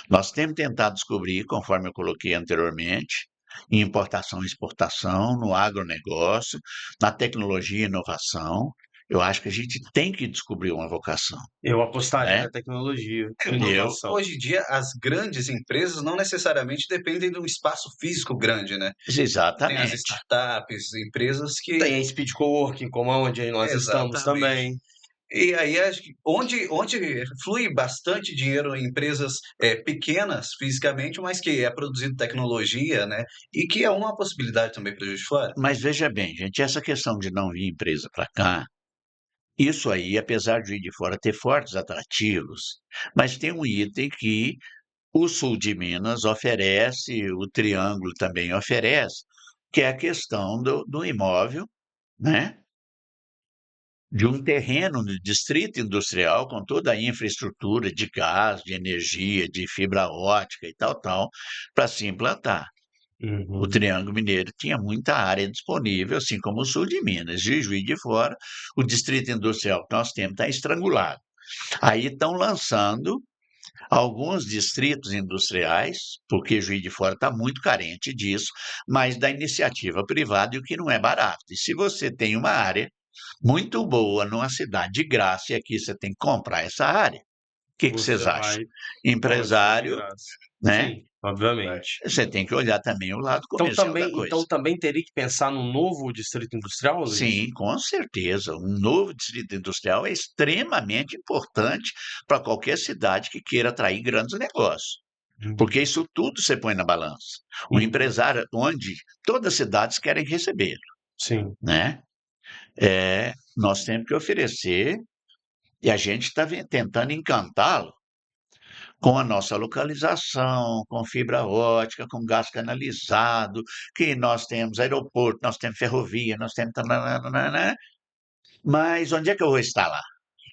Nós temos tentado descobrir, conforme eu coloquei anteriormente, em importação e exportação, no agronegócio, na tecnologia e inovação. Eu acho que a gente tem que descobrir uma vocação, Eu apostaria né? na tecnologia, É, na inovação. hoje em dia, as grandes empresas não necessariamente dependem de um espaço físico grande, né? Tem as Exatamente. startups, empresas que... Tem a Speed Coworking, como onde nós estamos Exatamente. também. E aí, onde flui bastante dinheiro em empresas pequenas fisicamente, mas que é produzido tecnologia, né? E que é uma possibilidade também para Juiz de Fora. Mas veja bem, gente, essa questão de não vir empresa para cá, isso aí, apesar de Juiz de Fora ter fortes atrativos, mas tem um item que o sul de Minas oferece, o Triângulo também oferece, que é a questão do imóvel, né? De um terreno no distrito industrial com toda a infraestrutura de gás, de energia, de fibra ótica e tal, para se implantar. O Uhum. Triângulo Mineiro tinha muita área disponível, assim como o sul de Minas. De Juiz de Fora, o distrito industrial que nós temos está estrangulado. Aí estão lançando alguns distritos industriais, porque Juiz de Fora está muito carente disso, mas da iniciativa privada, e o que não é barato. E se você tem uma área muito boa numa cidade de graça, e aqui você tem que comprar essa área, o que vocês Você acham? vai para uma cidade de Empresário, graça. né? Sim, obviamente. Você tem que olhar também o lado Então comercial da também, coisa. então também teria que pensar num novo distrito industrial, Luiz? Sim, com certeza. Um novo distrito industrial é extremamente importante para qualquer cidade que queira atrair grandes negócios, porque Uhum. isso tudo você põe na balança. O Uhum. empresário, onde todas as cidades querem receber, Sim. né? Nós temos que oferecer e a gente está tentando encantá-lo com a nossa localização, com fibra ótica, com gás canalizado, que nós temos aeroporto, nós temos ferrovia, nós temos. Tananana. Mas onde é que eu vou instalar?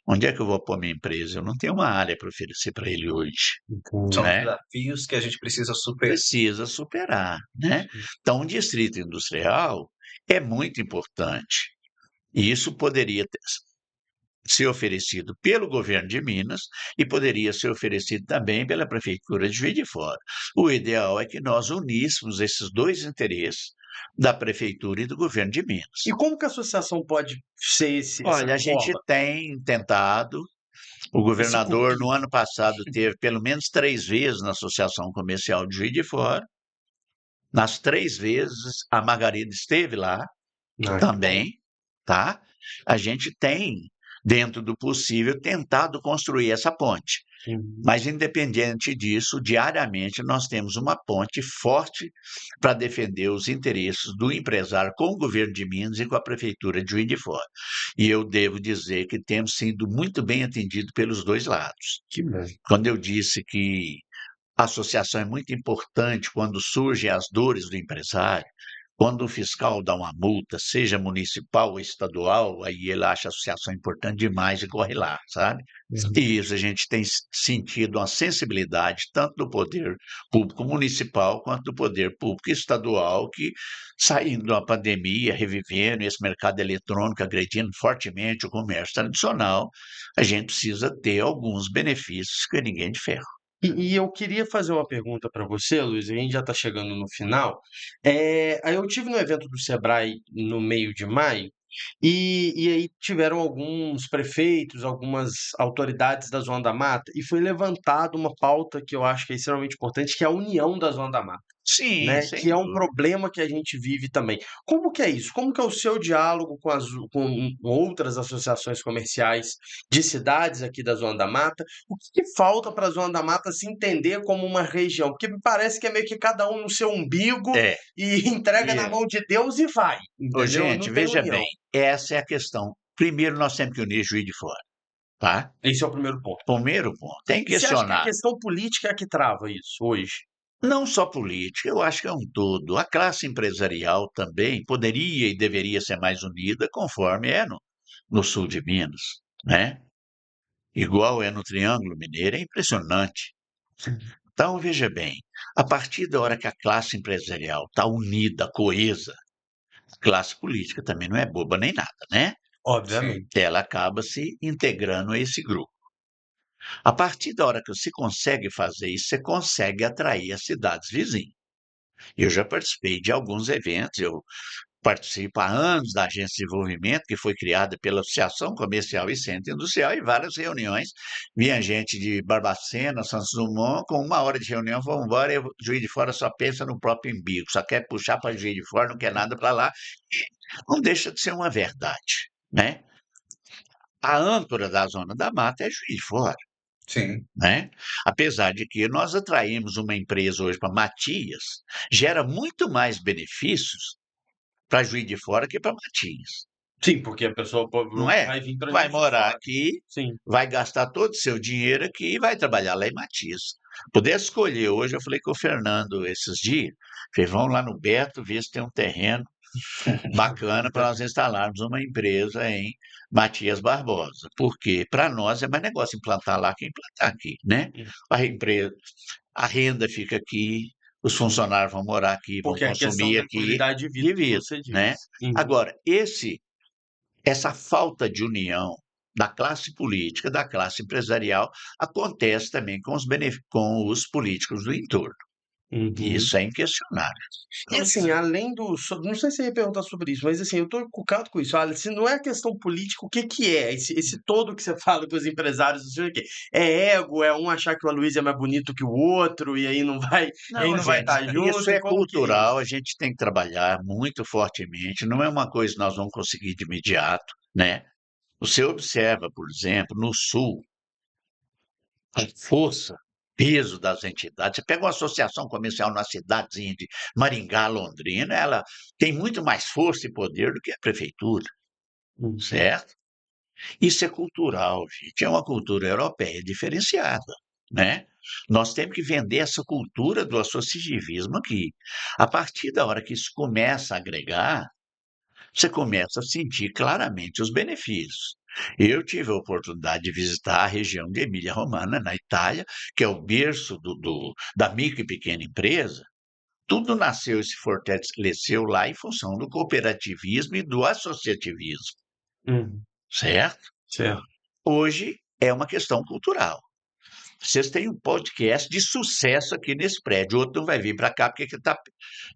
Onde é que eu vou pôr minha empresa? Eu não tenho uma área para oferecer para ele hoje, São Entendi. né? desafios que a gente precisa superar. Precisa superar, né? Então, um distrito industrial é muito importante. E isso poderia ser oferecido pelo governo de Minas e poderia ser oferecido também pela prefeitura de Juiz de Fora. O ideal é que nós uníssemos esses dois interesses da prefeitura e do governo de E Minas. como que a associação pode ser essa Olha, a gente cola, tem tentado. O esse governador, no cupido? ano passado, teve pelo menos 3 vezes na Associação Comercial de Juiz de Fora. Nas 3 vezes, a Margarida esteve lá Ah, que bom. também, tá? A gente tem, dentro do possível, tentado construir essa ponte. Uhum. Mas, independente disso, diariamente nós temos uma ponte forte para defender os interesses do empresário com o governo de Minas e com a prefeitura de Juiz de Fora. E eu devo dizer que temos sido muito bem atendidos pelos dois lados. Que bom. Quando eu disse que a associação é muito importante quando surgem as dores do empresário, quando o fiscal dá uma multa, seja municipal ou estadual, aí ele acha a associação importante demais e corre lá, sabe? Uhum. E isso a gente tem sentido uma sensibilidade tanto do poder público municipal quanto do poder público estadual, que saindo da pandemia, revivendo esse mercado eletrônico, agredindo fortemente o comércio tradicional, a gente precisa ter alguns benefícios que ninguém é de ferro. E eu queria fazer uma pergunta para você, Luiz, a gente já está chegando no final. Aí eu tive no evento do Sebrae no meio de maio, e aí tiveram alguns prefeitos, algumas autoridades da Zona da Mata, e foi levantada uma pauta que eu acho que é extremamente importante, que é a união da Zona da Mata. Sim, Né, sem que é um dúvida. problema que a gente vive também. Como que é isso? Como que é o seu diálogo com outras associações comerciais de cidades aqui da Zona da Mata? O que que falta para a Zona da Mata se entender como uma região? Porque me parece que é meio que cada um no seu umbigo É, e entrega na e, mão de Deus e vai, ô, entendeu? gente, Não tem veja bem, união. essa é a questão. Primeiro, nós temos que unir Juiz de Fora, tá? Esse é o primeiro ponto. Primeiro ponto, tem que E você acha que a questionar. questão política é a que trava isso hoje? Não só política, eu acho que é um todo. A classe empresarial também poderia e deveria ser mais unida, conforme é no sul de Minas, né? Igual é no Triângulo Mineiro, é impressionante. Então, veja bem, a partir da hora que a classe empresarial está unida, coesa, a classe política também não é boba nem nada, né? Sim. Obviamente. Ela acaba se integrando a esse grupo. A partir da hora que você consegue fazer isso, você consegue atrair as cidades vizinhas. Eu já participei de alguns eventos, eu participo há anos da Agência de Desenvolvimento, que foi criada pela Associação Comercial e Centro Industrial, e várias reuniões. Vinha gente de Barbacena, Santos Dumont, com 1 hora de reunião, vamos embora, e o Juiz de Fora só pensa no próprio umbigo, só quer puxar para Juiz de Fora, não quer nada para lá. Não deixa de ser uma verdade, né? a âncora da Zona da Mata é Juiz de Fora, Sim. né? Apesar de que nós atraímos uma empresa hoje para Matias, gera muito mais benefícios para Juiz de Fora que para Matias, Sim, porque a pessoa não é? vai vir para Vai Juiz de morar Fora. aqui, Sim. vai gastar todo o seu dinheiro aqui e vai trabalhar lá em Matias. Pudesse escolher hoje, eu falei com o Fernando esses dias, falei, vamos lá no Beto ver se tem um terreno bacana para nós instalarmos uma empresa em Matias Barbosa. Porque para nós é mais negócio implantar lá que implantar aqui, né? A empresa, a renda fica aqui, os funcionários vão morar aqui, vão Porque a questão consumir da aqui, qualidade de vida de que vida, você né? diz. Uhum. Agora, essa falta de união da classe política, da classe empresarial, acontece também com os políticos do entorno. Uhum. Isso é inquestionável. E assim, além do. Não sei se você ia perguntar sobre isso, mas assim, eu tô encucado com isso. Olha, se não é questão política, o que que é? Esse todo que você fala com os empresários, não sei o quê. É ego, é um achar que o Aloysio é mais bonito que o outro, e aí não vai, e aí Não, não vai gente, estar junto. isso é Como que é isso? cultural, a gente tem que trabalhar muito fortemente, não é uma coisa que nós vamos conseguir de imediato, né? Você observa, por exemplo, no Sul, a força, peso das entidades. Você pega uma associação comercial numa cidadezinha de Maringá, Londrina, ela tem muito mais força e poder do que a prefeitura, certo? Isso é cultural, gente, é uma cultura europeia diferenciada, né? Nós temos que vender essa cultura do associativismo aqui. A partir da hora que isso começa a agregar, você começa a sentir claramente os benefícios. Eu tive a oportunidade de visitar a região de Emília-Romagna, na Itália, que é o berço da micro e pequena empresa. Tudo nasceu e se fortaleceu lá em função do cooperativismo e do associativismo, Uhum. certo? Certo. Hoje é uma questão cultural. Vocês têm um podcast de sucesso aqui nesse prédio, outro não vai vir para cá porque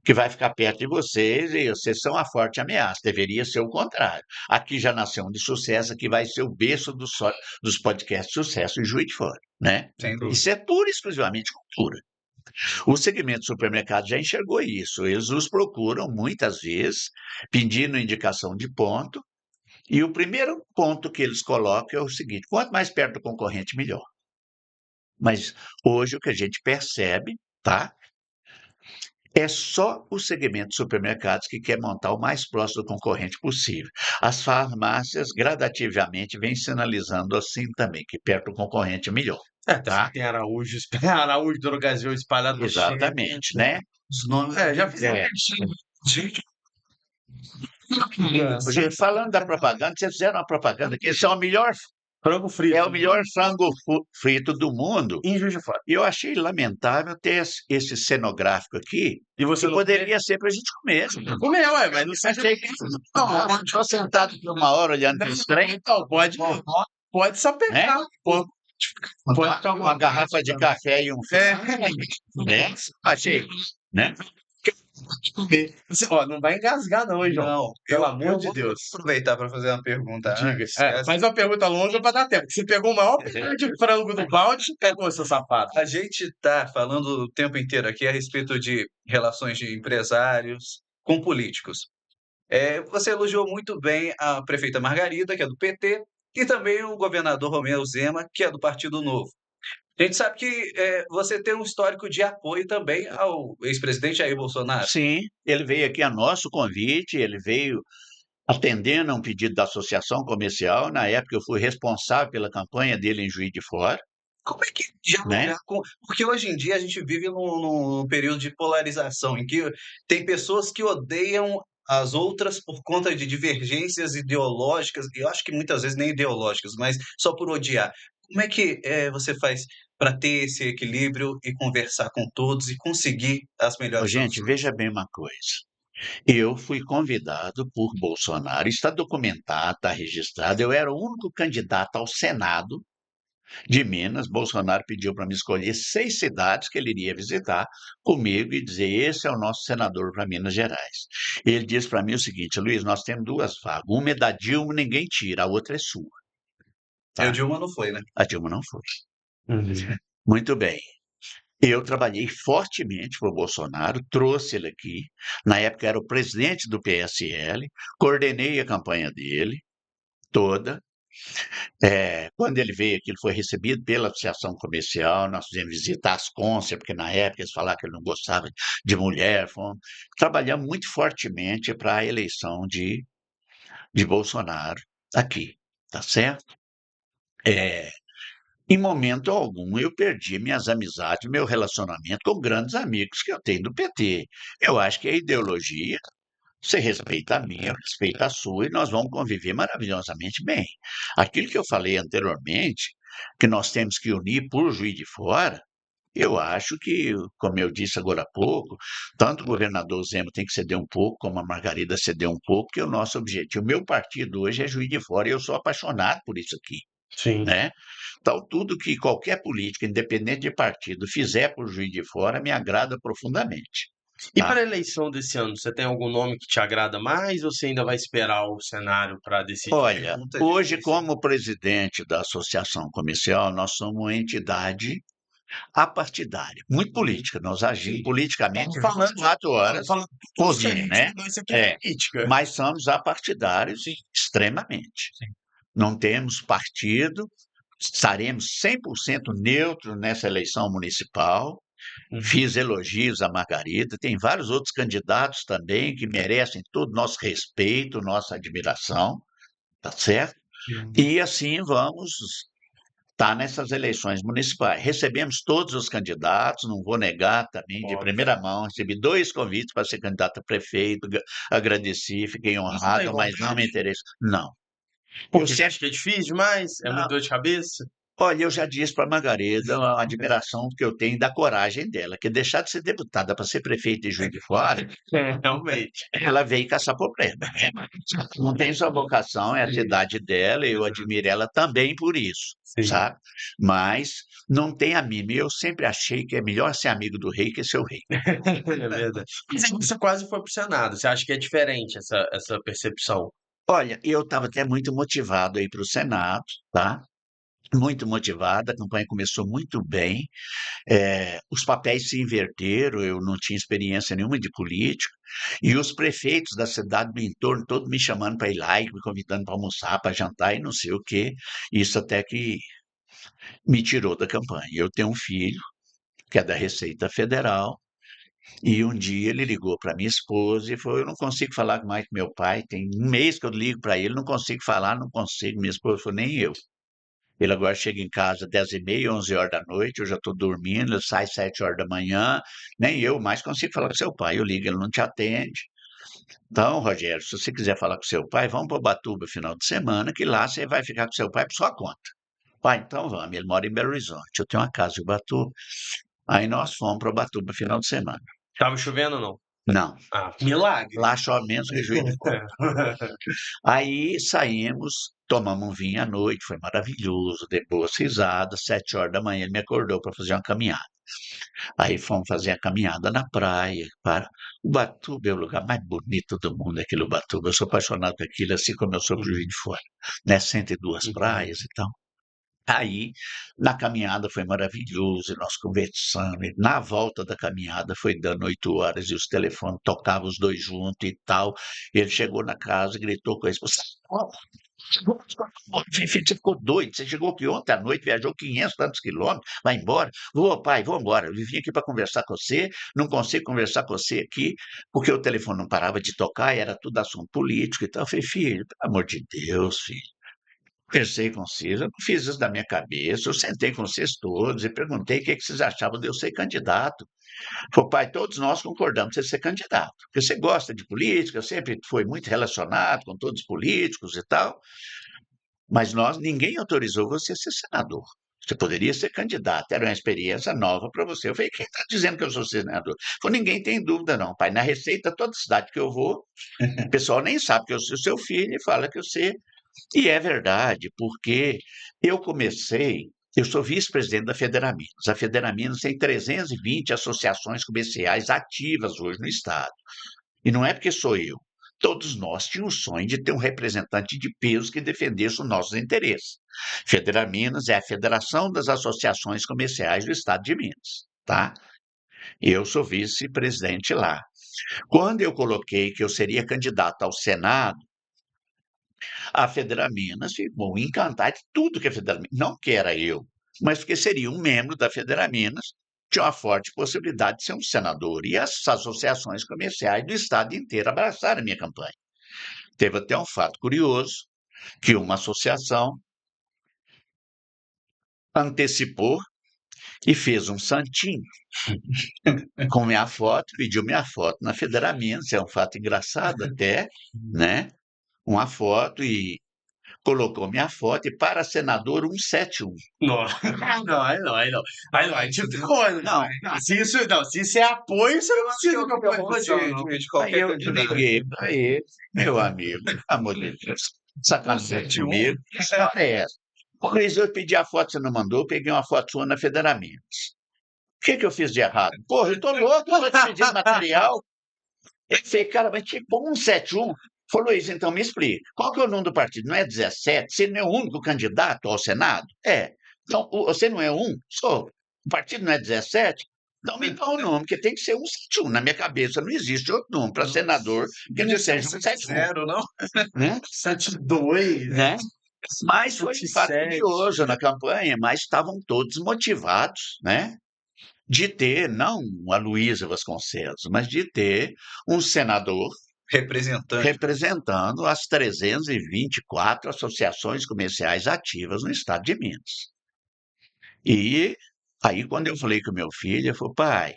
que vai ficar perto de vocês e vocês são uma forte ameaça. Deveria ser o contrário. Aqui já nasceu um de sucesso, aqui vai ser o berço dos podcasts de sucesso em Juiz de Fora, né? Sem dúvida. Isso é pura e exclusivamente cultura. O segmento de supermercado já enxergou isso. Eles nos procuram muitas vezes, pedindo indicação de ponto, e o primeiro ponto que eles colocam é o seguinte: quanto mais perto do concorrente, melhor. Mas hoje o que a gente percebe, tá? É só o segmento de supermercados que quer montar o mais próximo do concorrente possível. As farmácias gradativamente vêm sinalizando assim também, que perto do concorrente é melhor, Até tá? porque tem Araújo, Araújo Drogazil espalhado por Exatamente, né? Os nomes. já fiz É. Gente, Gente, falando da propaganda, vocês fizeram uma propaganda que esse é o melhor, frango frito. é o melhor frango frito do mundo. Em Juiz de Fora. E eu achei lamentável ter esse cenográfico aqui, E você que não poderia ser para a gente comer. comeu, ué, mas não sei. Achei que estou sentado por uma hora olhando para esse trem, Então, pode sapecar. né? Pode ficar Uma garrafa de café e um É. né? Achei, né? Ó, não vai engasgar não, hein, João? não, Pelo eu amor de vou Deus. aproveitar para fazer uma pergunta Diga. antes. Essa- Faz uma pergunta longa pra dar tempo. Você pegou o maior pedaço de frango do balde e pegou, seu safado. A gente está falando o tempo inteiro aqui a respeito de relações de empresários com políticos. Você elogiou muito bem a prefeita Margarida, que é do PT, e também o governador Romeu Zema, que é do Partido Novo. A gente sabe que você tem um histórico de apoio também ao ex-presidente Jair Bolsonaro. Sim, ele veio aqui a nosso convite, ele veio atendendo a um pedido da associação comercial. Na época, eu fui responsável pela campanha dele em Juiz de Fora, Como é que dialogar né? com. Porque hoje em dia a gente vive num período de polarização, em que tem pessoas que odeiam as outras por conta de divergências ideológicas, e eu acho que muitas vezes nem ideológicas, mas só por odiar. Como é que você faz para ter esse equilíbrio e conversar com todos e conseguir as Ô, melhores gente, soluções? veja bem uma coisa. Eu fui convidado por Bolsonaro, está documentado, está registrado. Eu era o único candidato ao Senado de Minas. Bolsonaro pediu para me escolher 6 cidades que ele iria visitar comigo e dizer: esse é o nosso senador para Minas Gerais. Ele disse para mim o seguinte: Luiz, nós temos 2 vagas. Uma é da Dilma, ninguém tira, a outra é sua. E o Tá? Dilma não foi, né? A Dilma não foi. Muito bem. Eu trabalhei fortemente para o Bolsonaro, trouxe ele aqui. Na época era o presidente do PSL, coordenei a campanha dele toda, Quando ele veio aqui, ele foi recebido pela Associação Comercial, nós fizemos visita às cônsulas, porque na época eles falaram que ele não gostava de mulher. Trabalhamos muito fortemente para a eleição de Bolsonaro aqui, tá certo? Em momento algum eu perdi minhas amizades, meu relacionamento com grandes amigos que eu tenho do PT. Eu acho que a ideologia, você respeita a minha, eu respeito a sua, e nós vamos conviver maravilhosamente bem. Aquilo que eu falei anteriormente, que nós temos que unir por Juiz de Fora, eu acho que, como eu disse agora há pouco, tanto o governador Zema tem que ceder um pouco, como a Margarida cedeu um pouco, que é o nosso objetivo. O meu partido hoje é Juiz de Fora e eu sou apaixonado por isso aqui, Sim. né? Então, tudo que qualquer político, independente de partido, fizer por Juiz de Fora, me agrada profundamente. E Tá? para a eleição desse ano, você tem algum nome que te agrada mais ou você ainda vai esperar o cenário para decidir? Olha, Pergunta hoje, difícil. como presidente da Associação Comercial, nós somos uma entidade apartidária, muito política. Nós agimos politicamente Estamos falando, 24 horas falando por tudo que a dia, gente né? estudou, isso aqui é É, política. mas somos apartidários extremamente. Sim. Não temos partido, estaremos 100% neutros nessa eleição municipal. Uhum. Fiz elogios à Margarida, tem vários outros candidatos também que merecem todo o nosso respeito, nossa admiração, tá certo? E assim vamos estar nessas eleições municipais. Recebemos todos os candidatos, não vou negar também, de Óbvio. primeira mão, recebi 2 convites para ser candidato a prefeito, agradeci, fiquei Isso não tem honrado, mas não me vontade? interessa. Não. Eu Porque você sempre. acha que é difícil demais? É muito Não, dor de cabeça? olha, eu já disse para a Margarida a admiração que eu tenho da coragem dela, que deixar de ser deputada para ser prefeita de Juiz de Fora, Realmente. ela veio caçar problema. Não tem sua vocação, é a Sim. cidade dela, eu Exato. admiro ela também por isso, Sim. sabe? Mas não tem a mim. Eu sempre achei que é melhor ser amigo do rei que ser o rei. É verdade. Mas aí você quase foi pro Senado. Você acha que é diferente essa percepção? Olha, eu estava até muito motivado a ir para o Senado, tá? Muito motivado, a campanha começou muito bem. Os papéis se inverteram, eu não tinha experiência nenhuma de política, e os prefeitos da cidade do entorno, todos me chamando para ir lá e me convidando para almoçar, para jantar e não sei o quê. Isso até que me tirou da campanha. Eu tenho um filho, que é da Receita Federal, e um dia ele ligou para minha esposa e falou: Eu não consigo falar mais com meu pai, tem um mês que eu ligo para ele, não consigo falar, não consigo. Minha esposa falou: Nem eu. Ele agora chega em casa 10h30, 11 horas da noite, eu já estou dormindo, ele sai 7 horas da manhã, nem eu mais consigo falar com seu pai. Eu ligo, ele não te atende. Então, Rogério, se você quiser falar com seu pai, vamos para Ubatuba final de semana, que lá você vai ficar com seu pai por sua conta. Pai, então vamos. Ele mora em Belo Horizonte, eu tenho uma casa em Ubatuba. Aí nós fomos para Ubatuba final de semana. Tava chovendo ou não? Não, Ah, milagre. lá chove menos que Juiz de Fora. Aí saímos, tomamos um vinho à noite, foi maravilhoso, dei boas risadas, 7 horas da manhã ele me acordou para fazer uma caminhada. Aí fomos fazer a caminhada na praia. Ubatuba é o lugar mais bonito do mundo, aquele Ubatuba. Eu sou apaixonado por aquilo, assim como eu sou por Juiz de Fora, né? 102 Uhum. praias e tal. Aí, na caminhada foi maravilhoso, e nós conversando, e na volta da caminhada foi dando 8 horas e os telefones tocavam os dois juntos e tal. Ele chegou na casa e gritou com a esposa: Você ficou doido, você chegou aqui ontem à noite, viajou 500 tantos quilômetros, vai embora? Vou, pai, vou embora. Eu vim aqui para conversar com você, não consigo conversar com você aqui, porque o telefone não parava de tocar, e era tudo assunto político e tal. Eu falei: Filho, pelo amor de Deus, filho. Conversei com vocês, eu não fiz isso da minha cabeça, eu sentei com vocês todos e perguntei o que vocês achavam de eu ser candidato. Falei: Pai, todos nós concordamos em você ser candidato, porque você gosta de política, sempre foi muito relacionado com todos os políticos e tal, mas ninguém autorizou você a ser senador. Você poderia ser candidato, era uma experiência nova para você. Eu falei: Quem está dizendo que eu sou senador? Falei: Ninguém tem dúvida não, pai. Na Receita, toda cidade que eu vou, o pessoal nem sabe que eu sou seu filho e fala que eu sei. E é verdade, porque eu sou vice-presidente da Federaminas. A Federaminas tem 320 associações comerciais ativas hoje no Estado. E não é porque sou eu. Todos nós tínhamos o sonho de ter um representante de peso que defendesse os nossos interesses. Federaminas é a Federação das Associações Comerciais do Estado de Minas, tá? Eu sou vice-presidente lá. Quando eu coloquei que eu seria candidato ao Senado, A Federaminas ficou encantada de tudo que a Federaminas, não que era eu, mas porque seria um membro da Federaminas, tinha uma forte possibilidade de ser um senador. E as associações comerciais do estado inteiro abraçaram a minha campanha. Teve até um fato curioso, que uma associação antecipou e fez um santinho com minha foto, pediu minha foto na Federaminas, é um fato engraçado até, né? Uma foto e colocou minha foto e para senador 171. Não, não, aí não, aí não. Aí não, aí tipo de coisa. Não. Se isso é apoio, você não precisa de oposição, não. de Aí qualquer eu candidato. liguei para ele, meu amigo, pelo amor de Deus, sacanagem 171? comigo, que história é essa? Luiz, eu pedi a foto, você não mandou, eu peguei uma foto sua na Federaminas. O que eu fiz de errado? Porra, eu tô louco, tô te pedindo material. Eu falei, cara, mas tipo 171. Falou, Luiz, então me explica. Qual que é o número do partido? Não é 17? Você não é o único candidato ao Senado? É. Então, você não é um? Sou. O partido não é 17? Então me dá o nome, que tem que ser 171. Na minha cabeça não existe outro nome para senador que não seja 171. Zero, não? Né? 72, Né? Mas foi um fato 27. curioso na campanha, mas estavam todos motivados, né? De ter, não a Luísa Vasconcelos, mas de ter um senador Representante. representando as 324 associações comerciais ativas no estado de Minas. E aí, quando eu falei com o meu filho, ele falou, pai,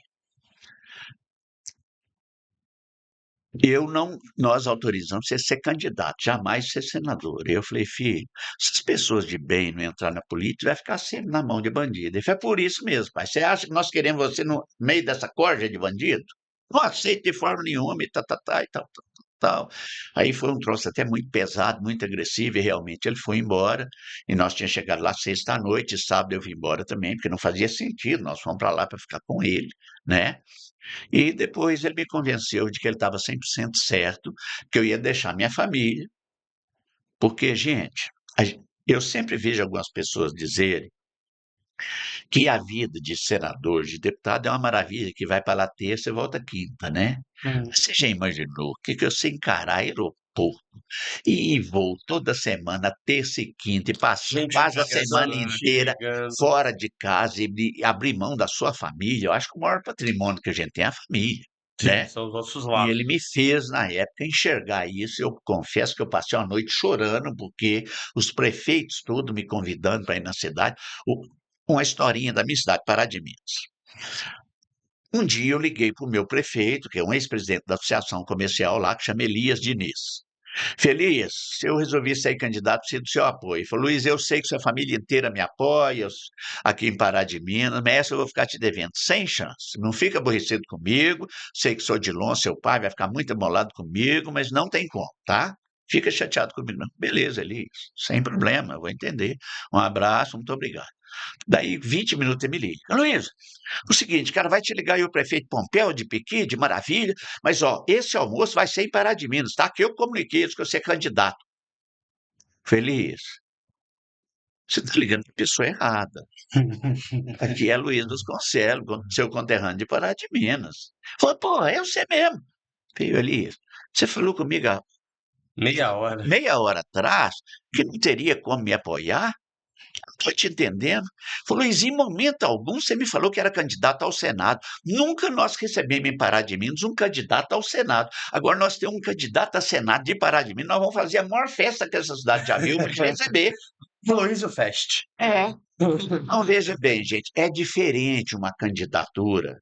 nós autorizamos você ser candidato, jamais ser senador. E eu falei, filho, se as pessoas de bem não entrar na política, vai ficar sempre na mão de bandido. Ele falou, é por isso mesmo, pai. Você acha que nós queremos você no meio dessa corja de bandido? Não aceito de forma nenhuma, e tal, e tal, tal. Aí foi um troço até muito pesado, muito agressivo, e realmente ele foi embora. E nós tínhamos chegado lá sexta à noite, sábado eu vim embora também, porque não fazia sentido, nós fomos para lá para ficar com ele, né? E depois ele me convenceu de que ele estava 100% certo, que eu ia deixar minha família, porque, gente, eu sempre vejo algumas pessoas dizerem que a vida de senador, de deputado é uma maravilha, que vai para lá terça e volta quinta, né? Você já imaginou o que eu sei encarar aeroporto e voo toda semana, terça e quinta, e passo Gente quase a ligando, semana gente inteira ligando. fora de casa e abrir mão da sua família? Eu acho que o maior patrimônio que a gente tem é a família, Sim, né? são os nossos E lados. ele me fez, na época, enxergar isso. Eu confesso que eu passei uma noite chorando, porque os prefeitos todos me convidando para ir na cidade. Uma historinha da minha cidade, Pará de Minas. Um dia eu liguei para o meu prefeito, que é um ex-presidente da associação comercial lá, que chama Elias Diniz. Feliz, eu resolvi sair candidato, preciso do seu apoio. Ele falou, Luiz, eu sei que sua família inteira me apoia aqui em Pará de Minas, mas essa eu vou ficar te devendo, sem chance. Não fica aborrecido comigo, sei que sou de longe, seu pai vai ficar muito amolado comigo, mas não tem como, tá? Fica chateado comigo, não. Beleza, Elias, sem problema, eu vou entender. Um abraço, muito obrigado. Daí, 20 minutos, ele me liga. Luiz, o seguinte, cara, vai te ligar aí o prefeito Pompeu de Piqui, de Maravilha, mas, ó, esse almoço vai ser em Pará de Minas, tá? Que eu comuniquei isso, que você é candidato. Feliz, você tá ligando para a pessoa errada. Aqui é Luiz Vasconcelos, seu conterrâneo de Pará de Minas. Falei, pô, é você mesmo. Filho, Elias, você falou comigo há Meia hora. meia hora atrás que não teria como me apoiar? Estou te entendendo. Falou, Luiz, em momento algum você me falou que era candidato ao Senado. Nunca nós recebemos em Pará de Minas um candidato ao Senado. Agora nós temos um candidato a Senado de Pará de Minas. Nós vamos fazer a maior festa que essa cidade já viu para te receber. Luiz o Fest. É. Então, veja bem, gente, é diferente uma candidatura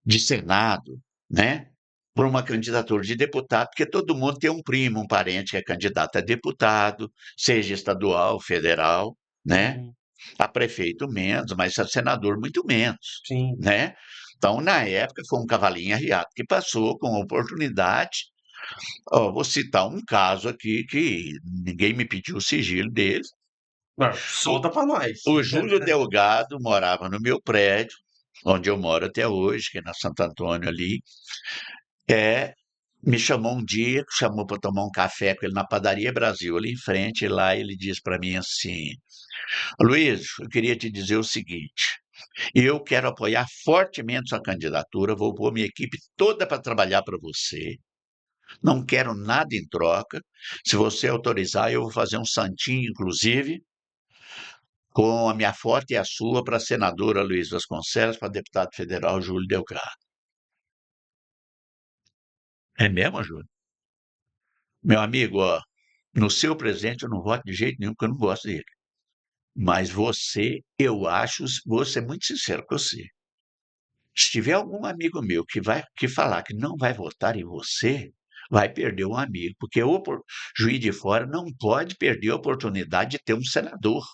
de Senado, né? Por uma candidatura de deputado, porque todo mundo tem um primo, um parente que é candidato a deputado, seja estadual, federal, né? A prefeito menos, mas a senador muito menos, Sim. né? Então, na época, foi um cavalinho arriado que passou com oportunidade. Ó, vou citar um caso aqui que ninguém me pediu o sigilo dele. Não, solta pra nós. O Júlio Delgado morava no meu prédio, onde eu moro até hoje, que é na Santo Antônio ali. Me chamou um dia, chamou para tomar um café com ele na Padaria Brasil, ali em frente, e lá ele disse para mim assim: Luiz, eu queria te dizer o seguinte. Eu quero apoiar fortemente sua candidatura, vou pôr minha equipe toda para trabalhar para você. não quero nada em troca. Se você autorizar, eu vou fazer um santinho, inclusive, com a minha foto e a sua para a senadora Luiz Vasconcelos, para deputado federal Júlio Delgado. É mesmo, Júlio? Meu amigo, ó, no seu presente eu não voto de jeito nenhum, porque eu não gosto dele. Mas você, eu acho, vou ser muito sincero com você. Se tiver algum amigo meu que falar que não vai votar em você, vai perder um amigo, porque o Juiz de Fora não pode perder a oportunidade de ter um senador.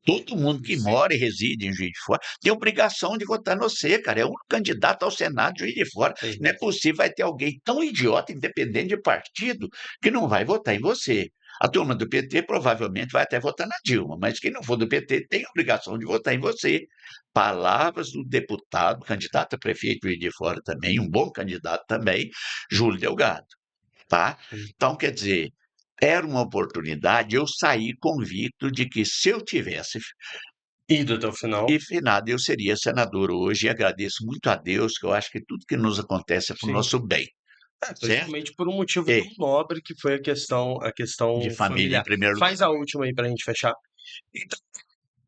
Todo mundo que Sim. mora e reside em Juiz de Fora tem obrigação de votar no você, cara. É o único candidato ao Senado de Juiz de Fora. Sim. Não é possível vai ter alguém tão idiota, independente de partido, que não vai votar em você. A turma do PT provavelmente vai até votar na Dilma, mas quem não for do PT tem a obrigação de votar em você. Palavras do deputado, candidato a prefeito de Juiz de Fora também, um bom candidato também, Júlio Delgado, tá? Sim. Então, quer dizer, era uma oportunidade, eu saí convicto de que se eu tivesse Ido até o final. e finado, eu seria senador hoje e agradeço muito a Deus, que eu acho que tudo que nos acontece é para o Sim. nosso bem, certo? Principalmente por um motivo É, tão nobre que foi a de questão família em familiar. primeiro lugar. Faz a última aí pra gente fechar. Então,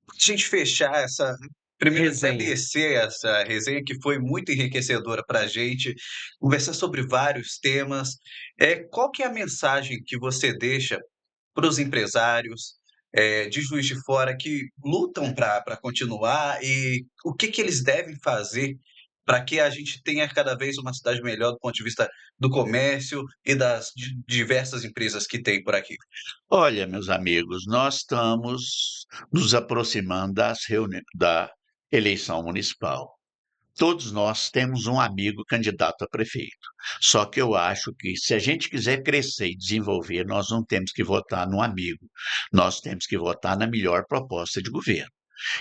pra gente fechar essa. Primeiro, Resenha. agradecer essa resenha que foi muito enriquecedora para a gente, conversar sobre vários temas. Qual que é a mensagem que você deixa para os empresários de Juiz de Fora que lutam para continuar e o que, que eles devem fazer para que a gente tenha cada vez uma cidade melhor do ponto de vista do comércio e das diversas empresas que tem por aqui? Olha, meus amigos, nós estamos nos aproximando da eleição municipal. Todos nós temos um amigo candidato a prefeito. Só que eu acho que se a gente quiser crescer e desenvolver, nós não temos que votar no amigo, nós temos que votar na melhor proposta de governo.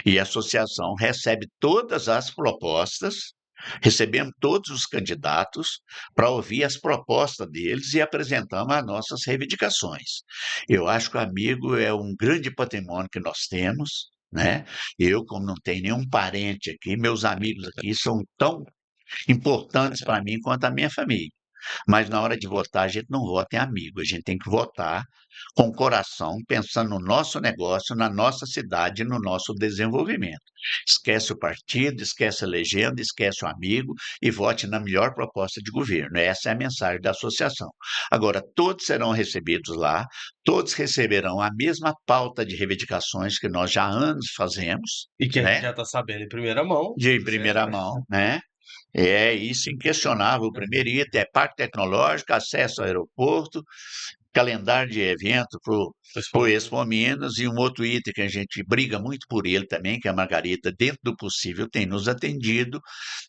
E a associação recebe todas as propostas, recebemos todos os candidatos para ouvir as propostas deles e apresentamos as nossas reivindicações. Eu acho que o amigo é um grande patrimônio que nós temos, né? Eu, como não tenho nenhum parente aqui, meus amigos aqui são tão importantes para mim quanto a minha família. Mas na hora de votar, a gente não vota em amigo, a gente tem que votar com o coração, pensando no nosso negócio, na nossa cidade, no nosso desenvolvimento. Esquece o partido, esquece a legenda, esquece o amigo e vote na melhor proposta de governo. Essa é a mensagem da associação. Agora, todos serão recebidos lá, todos receberão a mesma pauta de reivindicações que nós já há anos fazemos, E que a gente né? já está sabendo em primeira mão. De primeira mão, né? É isso inquestionável. O primeiro item é parque tecnológico, acesso ao aeroporto, calendário de evento para o Expo Minas, e um outro item que a gente briga muito por ele também, que a Margarida, dentro do possível, tem nos atendido,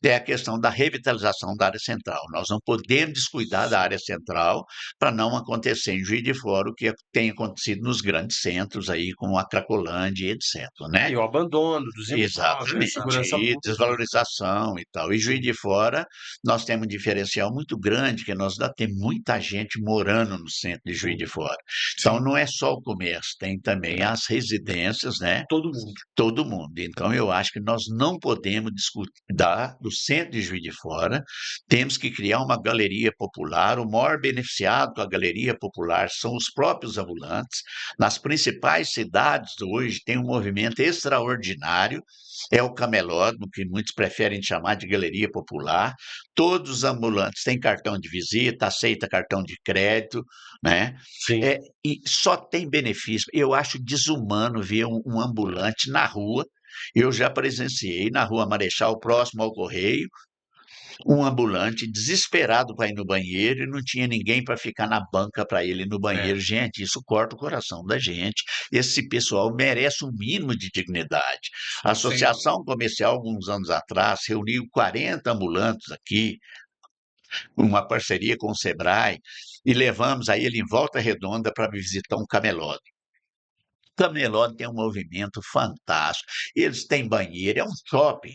é a questão da revitalização da área central. Nós não podemos descuidar da área central para não acontecer em Juiz de Fora o que tem acontecido nos grandes centros aí, como a Cracolândia, etc., né? E o abandono dos imóveis, a Exatamente, segurança e pública. desvalorização e tal. E Juiz Sim. de Fora, nós temos um diferencial muito grande, que nós ainda temos muita gente morando no centro de Juiz de Fora. Então, Sim. não é só o comércio, tem também as residências, né? Todo mundo. Todo mundo. Então, eu acho que nós não podemos descuidar do centro de Juiz de Fora, temos que criar uma galeria popular. O maior beneficiado com a galeria popular são os próprios ambulantes. Nas principais cidades hoje tem um movimento extraordinário, é o camelódromo, que muitos preferem chamar de galeria popular. Todos os ambulantes têm cartão de visita, aceita cartão de crédito, né? Sim. E só tem benefício. Eu acho desumano ver um ambulante na rua. Eu já presenciei na Rua Marechal, próximo ao Correio, um ambulante desesperado para ir no banheiro e não tinha ninguém para ficar na banca para ele ir no banheiro. Gente, isso corta o coração da gente. Esse pessoal merece um mínimo de dignidade. A Associação Comercial, alguns anos atrás, reuniu 40 ambulantes aqui, uma parceria com o Sebrae, e levamos aí ele em Volta Redonda para visitar um camelódromo. O camelódromo tem um movimento fantástico. Eles têm banheiro, é um shopping,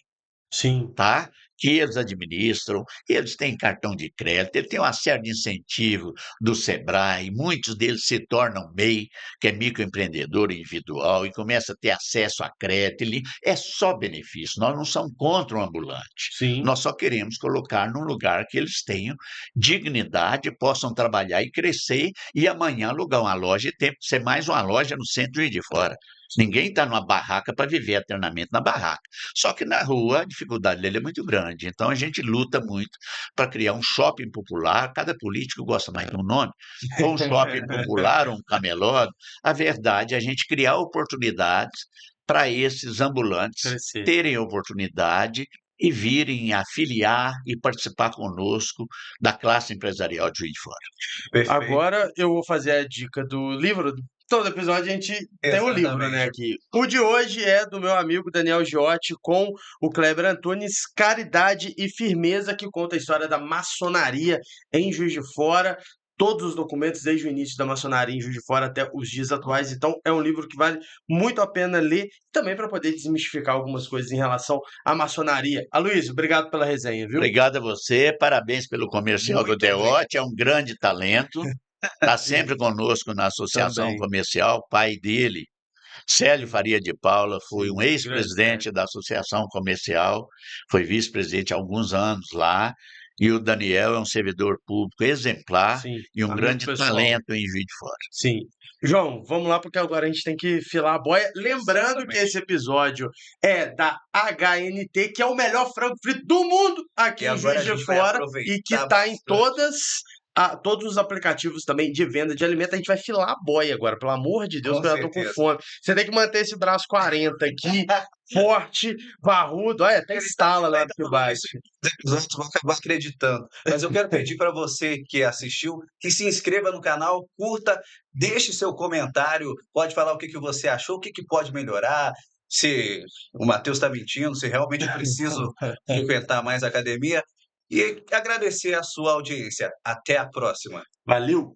Sim. tá? que eles administram, eles têm cartão de crédito, eles têm uma série de incentivos do Sebrae, muitos deles se tornam MEI, que é microempreendedor individual, e começa a ter acesso a crédito, é só benefício, nós não somos contra o ambulante, Sim. nós só queremos colocar num lugar que eles tenham dignidade, possam trabalhar e crescer, e amanhã alugar uma loja e ter, ser mais uma loja no centro de Juiz de Fora. Ninguém está numa barraca para viver eternamente na barraca. Só que na rua a dificuldade dele é muito grande. Então a gente luta muito para criar um shopping popular. Cada político gosta mais de um nome. Ou um shopping popular, ou um camelódromo. A verdade é a gente criar oportunidades para esses ambulantes Crescer. terem oportunidade e virem afiliar e participar conosco da classe empresarial de Juiz de Fora. Perfeito. Agora eu vou fazer a dica do livro. Todo episódio a gente tem um livro, né, Exatamente. aqui. O de hoje é do meu amigo Daniel Giotti com o Kleber Antunes, Caridade e Firmeza, que conta a história da maçonaria em Juiz de Fora. Todos os documentos desde o início da maçonaria em Juiz de Fora até os dias atuais. Então é um livro que vale muito a pena ler, também para poder desmistificar algumas coisas em relação à maçonaria. Aloysio, obrigado pela resenha, viu? Obrigado a você, parabéns pelo comercial do Muito Deote, é um grande talento, está sempre conosco na associação Também. comercial, o pai dele, Célio Faria de Paula, foi Sim, um ex-presidente da associação comercial, foi vice-presidente há alguns anos lá, e o Daniel é um servidor público exemplar Sim, e um amigo grande pessoal. talento em Juiz de Fora. Sim. João, vamos lá, porque agora a gente tem que filar a boia. Lembrando que Exatamente. esse episódio é da HNT, que é o melhor frango frito do mundo aqui E em agora Juiz a de gente vai Fora aproveitar e que está em bastante. todos os aplicativos também de venda de alimento. A gente vai filar a boia agora, pelo amor de Deus, Com que eu já tô com certeza. fome. Você tem que manter esse braço 40 aqui, forte, barrudo. Olha, até Ele estala na hora tá que falando bate. isso, os episódios vão acabar acreditando. Mas eu quero pedir para você que assistiu, que se inscreva no canal, curta, deixe seu comentário, pode falar o que você achou, o que pode melhorar, se o Matheus está mentindo, se realmente eu preciso frequentar mais a academia, e agradecer a sua audiência. Até a próxima. Valeu!